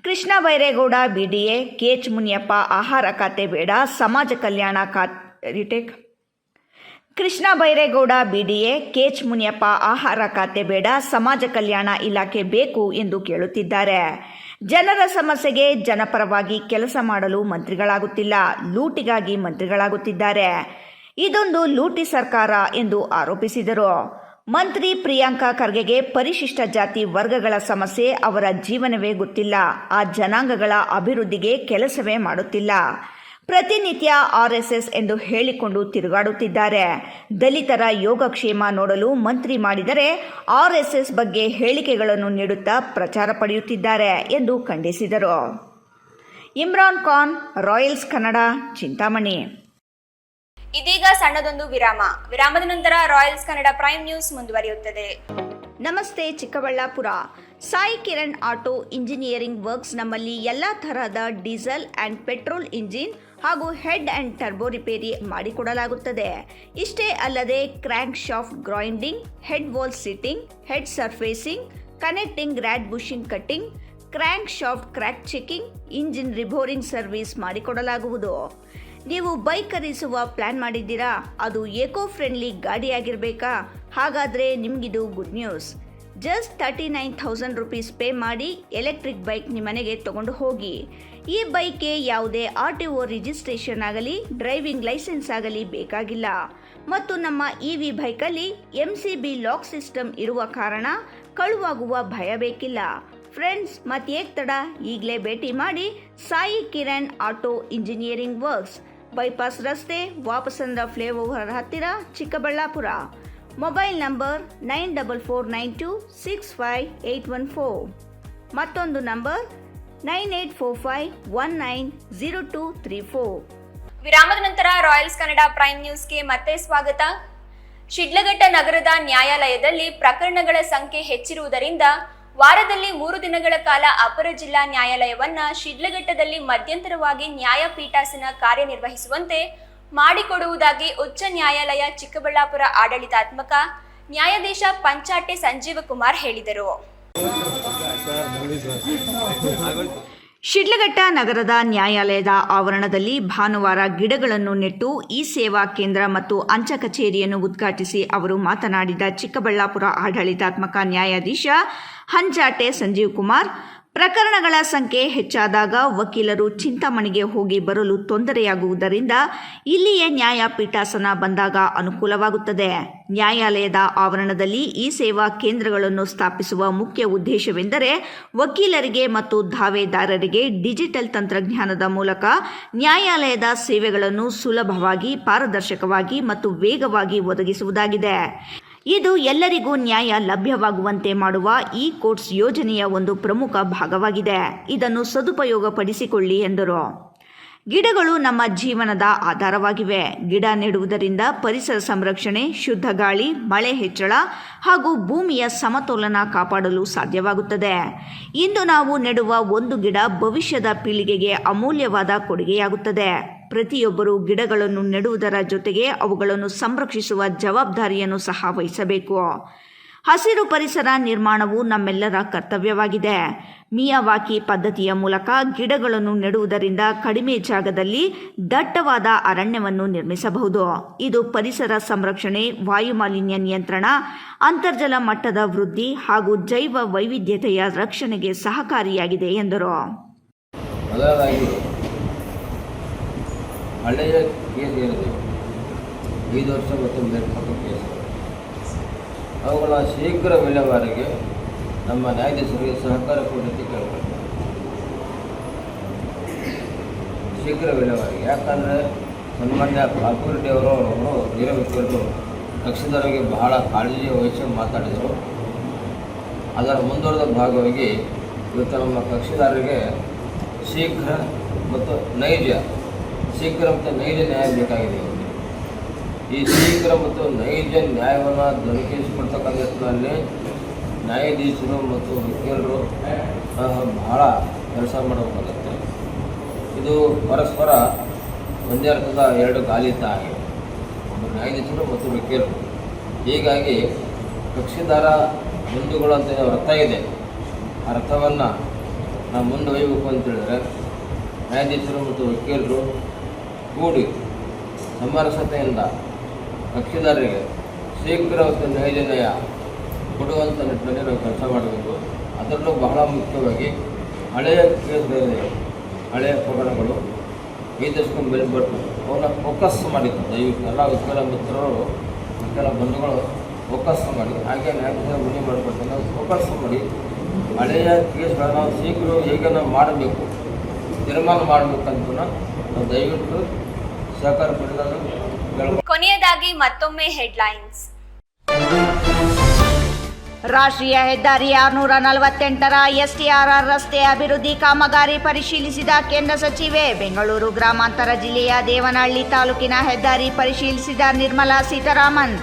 ಕೃಷ್ಣ ಬೈರೇಗೌಡ ಬಿಡಿಎ, ಕೆಎಚ್ ಮುನಿಯಪ್ಪ ಆಹಾರ ಖಾತೆ ಬೇಡ, ಸಮಾಜ ಕಲ್ಯಾಣ ಕೃಷ್ಣ ಬೈರೇಗೌಡ ಬಿಡಿಎ, ಕೆಎಚ್ ಮುನಿಯಪ್ಪ ಆಹಾರ ಖಾತೆ ಬೇಡ, ಸಮಾಜ ಕಲ್ಯಾಣ ಇಲಾಖೆ ಬೇಕು ಎಂದು ಕೇಳುತ್ತಿದ್ದಾರೆ. ಜನರ ಸಮಸ್ಯೆಗೆ ಜನಪರವಾಗಿ ಕೆಲಸ ಮಾಡಲು ಮಂತ್ರಿಗಳಾಗುತ್ತಿಲ್ಲ, ಲೂಟಿಗಾಗಿ ಮಂತ್ರಿಗಳಾಗುತ್ತಿದ್ದಾರೆ. ಇದೊಂದು ಲೂಟಿ ಸರ್ಕಾರ ಎಂದು ಆರೋಪಿಸಿದರು. ಮಂತ್ರಿ ಪ್ರಿಯಾಂಕಾ ಖರ್ಗೆಗೆ ಪರಿಶಿಷ್ಟ ಜಾತಿ ವರ್ಗಗಳ ಸಮಸ್ಯೆ ಅವರ ಜೀವನವೇ ಗೊತ್ತಿಲ್ಲ. ಆ ಜನಾಂಗಗಳ ಅಭಿವೃದ್ಧಿಗೆ ಕೆಲಸವೇ ಮಾಡುತ್ತಿಲ್ಲ. ಪ್ರತಿನಿತ್ಯ ಆರ್ಎಸ್ಎಸ್ ಎಂದು ಹೇಳಿಕೊಂಡು ತಿರುಗಾಡುತ್ತಿದ್ದಾರೆ. ದಲಿತರ ಯೋಗಕ್ಷೇಮ ನೋಡಲು ಮಂತ್ರಿ ಮಾಡಿದರೆ ಆರ್ಎಸ್ಎಸ್ ಬಗ್ಗೆ ಹೇಳಿಕೆಗಳನ್ನು ನೀಡುತ್ತಾ ಪ್ರಚಾರ ಪಡೆಯುತ್ತಿದ್ದಾರೆ ಎಂದು ಖಂಡಿಸಿದರು. ಇಮ್ರಾನ್ ಖಾನ್, ರಾಯಲ್ಸ್ ಕನ್ನಡ, ಚಿಂತಾಮಣಿ. ಇದೀಗ ಸಣ್ಣದೊಂದು ವಿರಾಮದ ನಂತರ ರಾಯಲ್ಸ್ ಕನ್ನಡ ಪ್ರೈಮ್ ನ್ಯೂಸ್ ಮುಂದುವರಿಯುತ್ತದೆ. ನಮಸ್ತೆ Chikkaballapur. Sai Kiran auto engineering works ನಮ್ಮಲ್ಲಿ ಎಲ್ಲ ತರಹದ ಡೀಸೆಲ್ ಆ್ಯಂಡ್ ಪೆಟ್ರೋಲ್ ಇಂಜಿನ್ ಹಾಗೂ ಹೆಡ್ ಆ್ಯಂಡ್ ಟರ್ಬೋ ರಿಪೇರಿ ಮಾಡಿಕೊಡಲಾಗುತ್ತದೆ. ಇಷ್ಟೇ ಅಲ್ಲದೆ crank shaft grinding, head valve seating, head surfacing, connecting, rod bushing cutting, crank shaft crack checking, engine reboring service ಮಾಡಿಕೊಡಲಾಗುವುದು. ನೀವು ಬೈಕ್ ಖರೀದಿಸುವ ಪ್ಲಾನ್ ಮಾಡಿದ್ದೀರಾ? ಅದು ಏಕೋ ಫ್ರೆಂಡ್ಲಿ ಗಾಡಿಯಾಗಿರಬೇಕಾ? ಹಾಗಾದರೆ ನಿಮಗಿದು good news. Just 39,000 rupees pay ಮಾಡಿ ಎಲೆಕ್ಟ್ರಿಕ್ ಬೈಕ್ ನಿಮ್ಮನೆಗೆ ತಗೊಂಡು ಹೋಗಿ. ಈ ಬೈಕ್ಗೆ ಯಾವುದೇ RTO ರಿಜಿಸ್ಟ್ರೇಷನ್ ಆಗಲಿ, ಡ್ರೈವಿಂಗ್ ಲೈಸೆನ್ಸ್ ಆಗಲಿ ಬೇಕಾಗಿಲ್ಲ. ಮತ್ತು ನಮ್ಮ EV ಬೈಕಲ್ಲಿ MCB ಲಾಕ್ ಸಿಸ್ಟಮ್ ಇರುವ ಕಾರಣ ಕಳುವಾಗುವ ಭಯ ಬೇಕಿಲ್ಲ. ಫ್ರೆಂಡ್ಸ್, ಮತ್ತೇಕ್ ತಡ, ಈಗಲೇ ಭೇಟಿ ಮಾಡಿ Sai Kiran auto engineering works, bypass ರಸ್ತೆ, ವಾಪಸಂದ್ರ ಫ್ಲೈಓವರ್ ಹತ್ತಿರ, ಚಿಕ್ಕಬಳ್ಳಾಪುರ. Mobile number 9449265814. ಮತ್ತೊಂದು ನಂಬರ್ 9845190234. ವಿರಾಮದ ನಂತರ ರಾಯಲ್ಸ್ ಕನ್ನಡ ಪ್ರೈಮ್ ನ್ಯೂಸ್ಗೆ ಮತ್ತೆ ಸ್ವಾಗತ. ಶಿಡ್ಲಘಟ್ಟ ನಗರದ ನ್ಯಾಯಾಲಯದಲ್ಲಿ ಪ್ರಕರಣಗಳ ಸಂಖ್ಯೆ ಹೆಚ್ಚಿರುವುದರಿಂದ ವಾರದಲ್ಲಿ 3 ದಿನಗಳ ಕಾಲ ಅಪರ ಜಿಲ್ಲಾ ನ್ಯಾಯಾಲಯವನ್ನ ಶಿಡ್ಲಘಟ್ಟದಲ್ಲಿ ಮಧ್ಯಂತರವಾಗಿ ನ್ಯಾಯಪೀಠಾಸನ ಕಾರ್ಯನಿರ್ವಹಿಸುವಂತೆ ಮಾಡಿಕೊಡುವುದಾಗಿ ಉಚ್ಚ ನ್ಯಾಯಾಲಯ ಚಿಕ್ಕಬಳ್ಳಾಪುರ ಆಡಳಿತಾತ್ಮಕ ನ್ಯಾಯಾಧೀಶ ಪಂಚಾಟೆ ಸಂಜೀವಕುಮಾರ್ ಹೇಳಿದರು. ಶಿಡ್ಲಘಟ್ಟ ನಗರದ ನ್ಯಾಯಾಲಯದ ಆವರಣದಲ್ಲಿ ಭಾನುವಾರ ಗಿಡಗಳನ್ನು ನೆಟ್ಟು ಈ ಸೇವಾ ಕೇಂದ್ರ ಮತ್ತು ಅಂಚ ಕಚೇರಿಯನ್ನು ಉದ್ಘಾಟಿಸಿ ಅವರು ಮಾತನಾಡಿದ ಚಿಕ್ಕಬಳ್ಳಾಪುರ ಆಡಳಿತಾತ್ಮಕ ನ್ಯಾಯಾಧೀಶ ಹಂಚಾಟೆ ಸಂಜೀವಕುಮಾರ್, ಪ್ರಕರಣಗಳ ಸಂಖ್ಯೆ ಹೆಚ್ಚಾದಾಗ ವಕೀಲರು ಚಿಂತಾಮಣಿಗೆ ಹೋಗಿ ಬರಲು ತೊಂದರೆಯಾಗುವುದರಿಂದ ಇಲ್ಲಿಯೇ ನ್ಯಾಯಪೀಠಾಸನ ಬಂದಾಗ ಅನುಕೂಲವಾಗುತ್ತದೆ. ನ್ಯಾಯಾಲಯದ ಆವರಣದಲ್ಲಿ ಈ ಸೇವಾ ಕೇಂದ್ರಗಳನ್ನು ಸ್ಥಾಪಿಸುವ ಮುಖ್ಯ ಉದ್ದೇಶವೆಂದರೆ ವಕೀಲರಿಗೆ ಮತ್ತು ದಾವೆದಾರರಿಗೆ ಡಿಜಿಟಲ್ ತಂತ್ರಜ್ಞಾನದ ಮೂಲಕ ನ್ಯಾಯಾಲಯದ ಸೇವೆಗಳನ್ನು ಸುಲಭವಾಗಿ, ಪಾರದರ್ಶಕವಾಗಿ ಮತ್ತು ವೇಗವಾಗಿ ಒದಗಿಸುವುದಾಗಿದೆ. ಇದು ಎಲ್ಲರಿಗೂ ನ್ಯಾಯ ಲಭ್ಯವಾಗುವಂತೆ ಮಾಡುವ ಈ ಕೋರ್ಟ್ಸ್ ಯೋಜನೆಯ ಒಂದು ಪ್ರಮುಖ ಭಾಗವಾಗಿದೆ. ಇದನ್ನು ಸದುಪಯೋಗಪಡಿಸಿಕೊಳ್ಳಿ ಎಂದರು. ಗಿಡಗಳು ನಮ್ಮ ಜೀವನದ ಆಧಾರವಾಗಿವೆ. ಗಿಡ ನೆಡುವುದರಿಂದ ಪರಿಸರ ಸಂರಕ್ಷಣೆ, ಶುದ್ಧ ಗಾಳಿ, ಮಳೆ ಹೆಚ್ಚಳ ಹಾಗೂ ಭೂಮಿಯ ಸಮತೋಲನ ಕಾಪಾಡಲು ಸಾಧ್ಯವಾಗುತ್ತದೆ. ಇಂದು ನಾವು ನೆಡುವ ಒಂದು ಗಿಡ ಭವಿಷ್ಯದ ಪೀಳಿಗೆಗೆ ಅಮೂಲ್ಯವಾದ ಕೊಡುಗೆಯಾಗುತ್ತದೆ. ಪ್ರತಿಯೊಬ್ಬರೂ ಗಿಡಗಳನ್ನು ನೆಡುವುದರ ಜೊತೆಗೆ ಅವುಗಳನ್ನು ಸಂರಕ್ಷಿಸುವ ಜವಾಬ್ದಾರಿಯನ್ನು ಸಹ ವಹಿಸಬೇಕು. ಹಸಿರು ಪರಿಸರ ನಿರ್ಮಾಣವು ನಮ್ಮೆಲ್ಲರ ಕರ್ತವ್ಯವಾಗಿದೆ. ಮಿಯಾವಾಕಿ ಪದ್ಧತಿಯ ಮೂಲಕ ಗಿಡಗಳನ್ನು ನೆಡುವುದರಿಂದ ಕಡಿಮೆ ಜಾಗದಲ್ಲಿ ದಟ್ಟವಾದ ಅರಣ್ಯವನ್ನು ನಿರ್ಮಿಸಬಹುದು. ಇದು ಪರಿಸರ ಸಂರಕ್ಷಣೆ, ವಾಯುಮಾಲಿನ್ಯ ನಿಯಂತ್ರಣ, ಅಂತರ್ಜಲ ಮಟ್ಟದ ವೃದ್ಧಿ ಹಾಗೂ ಜೈವ ವೈವಿಧ್ಯತೆಯ ರಕ್ಷಣೆಗೆ ಸಹಕಾರಿಯಾಗಿದೆ ಎಂದರು. ಹಳೆಯ ಕೇಸ್ ಏನಿದೆ 5 ವರ್ಷ ಮತ್ತು ಮೇಲ್ಪಟ್ಟ ಕೇಸ್, ಅವುಗಳ ಶೀಘ್ರ ವಿಲೇವಾರಿಗೆ ನಮ್ಮ ನ್ಯಾಯಾಧೀಶರಿಗೆ ಸಹಕಾರ ಕೊಡಲಿಕ್ಕೆ ಕೇಳ್ಕೊಳ್ತಾರೆ. ಶೀಘ್ರ ವಿಲೇವಾರಿಗೆ ಯಾಕಂದರೆ ಸನ್ಮಾನ್ಯ ಕಾಪುರೆಡ್ಡಿ ಅವರು ಹಿರಿಯ ವಕೀಲರು ಕಕ್ಷಿದಾರರಿಗೆ ಬಹಳ ಕಾಳಜಿ ವಹಿಸಿ ಮಾತಾಡಿದರು. ಅದರ ಮುಂದುವರೆದ ಭಾಗವಾಗಿ ಇವತ್ತು ನಮ್ಮ ಕಕ್ಷಿದಾರರಿಗೆ ಶೀಘ್ರ ಮತ್ತು ನೈಜ ನ್ಯಾಯ ಬೇಕಾಗಿದೆ. ಈ ಶೀಘ್ರ ಮತ್ತು ನೈಜ ನ್ಯಾಯವನ್ನು ದೊರಕಿಸಿಕೊಡ್ತಕ್ಕಂಥ ನಿಟ್ಟಿನಲ್ಲಿ ನ್ಯಾಯಾಧೀಶರು ಮತ್ತು ವಕೀಲರು ಬಹಳ ಕೆಲಸ ಮಾಡಬೇಕಾಗುತ್ತೆ. ಇದು ಪರಸ್ಪರ ಒಂದೇ ಅರ್ಥದ 2 ಗಾಲಿ ಆಗಿದೆ, ಒಂದು ನ್ಯಾಯಾಧೀಶರು ಮತ್ತು ವಕೀಲರು. ಹೀಗಾಗಿ ಕಕ್ಷಿದಾರ ಮುಂದುಗಳು ಅಂತ ಅರ್ಥ ಇದೆ. ಆ ಅರ್ಥವನ್ನು ನಾವು ಮುಂದುವರಿಬೇಕು ಅಂತೇಳಿದರೆ ನ್ಯಾಯಾಧೀಶರು ಮತ್ತು ವಕೀಲರು ಕೂಡಿ ಸಮರಸತೆಯಿಂದ ಕಕ್ಷಿದಾರರಿಗೆ ಶೀಘ್ರ ಮತ್ತು ನೈಜ ನ್ಯಾಯ ಕೊಡುವಂಥ ನಿಟ್ಟಿನಲ್ಲಿ ನಾವು ಕೆಲಸ ಮಾಡಬೇಕು. ಅದರಲ್ಲೂ ಬಹಳ ಮುಖ್ಯವಾಗಿ ಹಳೆಯ ಕೇಸ್ಗಳಿದೆ, ಹಳೆಯ ಪ್ರಕರಣಗಳು 5 ವರ್ಷಕ್ಕೆ ಮೇಲ್ಪಟ್ಟು ಅವನ್ನ ಫೋಕಸ್ ಮಾಡಿದ್ದು ದಯವಿಟ್ಟು ಎಲ್ಲ ವಕೀಲ ಮಿತ್ರರು, ವಕೀಲ ಬಂಧುಗಳು ಫೋಕಸ್ ಮಾಡಿ, ಹಾಗೆ ನ್ಯಾಯಾಧೀಶರ ಮನೆ ಮಾಡಿಕೊಡ್ತಾರೆ. ನಾವು ಫೋಕಸ್ ಮಾಡಿ ಹಳೆಯ ಕೇಸ್ಗಳನ್ನ ನಾವು ಶೀಘ್ರ ಹೇಗೆ ನಾವು ಮಾಡಬೇಕು, ತೀರ್ಮಾನ ಮಾಡಬೇಕಂತ ನಾವು ದಯವಿಟ್ಟು ಸಹಕಾರ ಪಡೆದಾಗ. ಕೊನೆಯದಾಗಿ ಮತ್ತೊಮ್ಮೆ ಹೆಡ್ಲೈನ್ಸ್. ರಾಷ್ಟ್ರೀಯ ಹೆದ್ದಾರಿ 648ರ STRR ರಸ್ತೆ ಅಭಿವೃದ್ಧಿ ಕಾಮಗಾರಿ ಪರಿಶೀಲಿಸಿದ ಕೇಂದ್ರ ಸಚಿವೆ. ಬೆಂಗಳೂರು ಗ್ರಾಮಾಂತರ ಜಿಲ್ಲೆಯ ದೇವನಹಳ್ಳಿ ತಾಲೂಕಿನ ಹೆದ್ದಾರಿ ಪರಿಶೀಲಿಸಿದ ನಿರ್ಮಲಾ ಸೀತಾರಾಮನ್.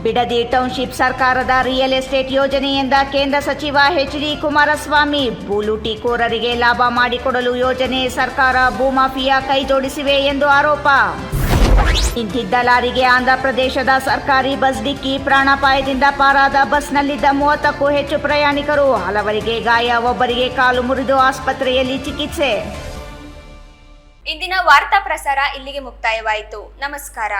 ಬಿಡದಿ ಟೌನ್ಶಿಪ್ ಸರ್ಕಾರದ ರಿಯಲ್ ಎಸ್ಟೇಟ್ ಯೋಜನೆಯಿಂದ ಕೇಂದ್ರ ಸಚಿವ HD ಕುಮಾರಸ್ವಾಮಿ. ಭೂಲೂಟಿಕೋರರಿಗೆ ಲಾಭ ಮಾಡಿಕೊಡಲು ಯೋಜನೆ ಸರ್ಕಾರ ಭೂಮಾಫಿಯಾ ಕೈಜೋಡಿಸಿವೆ ಎಂದು ಆರೋಪ. ನಿಂತಿದ್ದ ಲಾರಿಗೆ ಆಂಧ್ರ ಪ್ರದೇಶದ ಸರ್ಕಾರಿ ಬಸ್ ಡಿಕ್ಕಿ, ಪ್ರಾಣಾಪಾಯದಿಂದ ಪಾರಾದ ಬಸ್ನಲ್ಲಿದ್ದ 30ಕ್ಕೂ ಹೆಚ್ಚು ಪ್ರಯಾಣಿಕರು, ಹಲವರಿಗೆ ಗಾಯ, ಒಬ್ಬರಿಗೆ ಕಾಲು ಮುರಿದು ಆಸ್ಪತ್ರೆಯಲ್ಲಿ ಚಿಕಿತ್ಸೆ. ಇಂದಿನ ವಾರ್ತಾ ಪ್ರಸಾರ ಇಲ್ಲಿಗೆ ಮುಕ್ತಾಯವಾಯಿತು. ನಮಸ್ಕಾರ.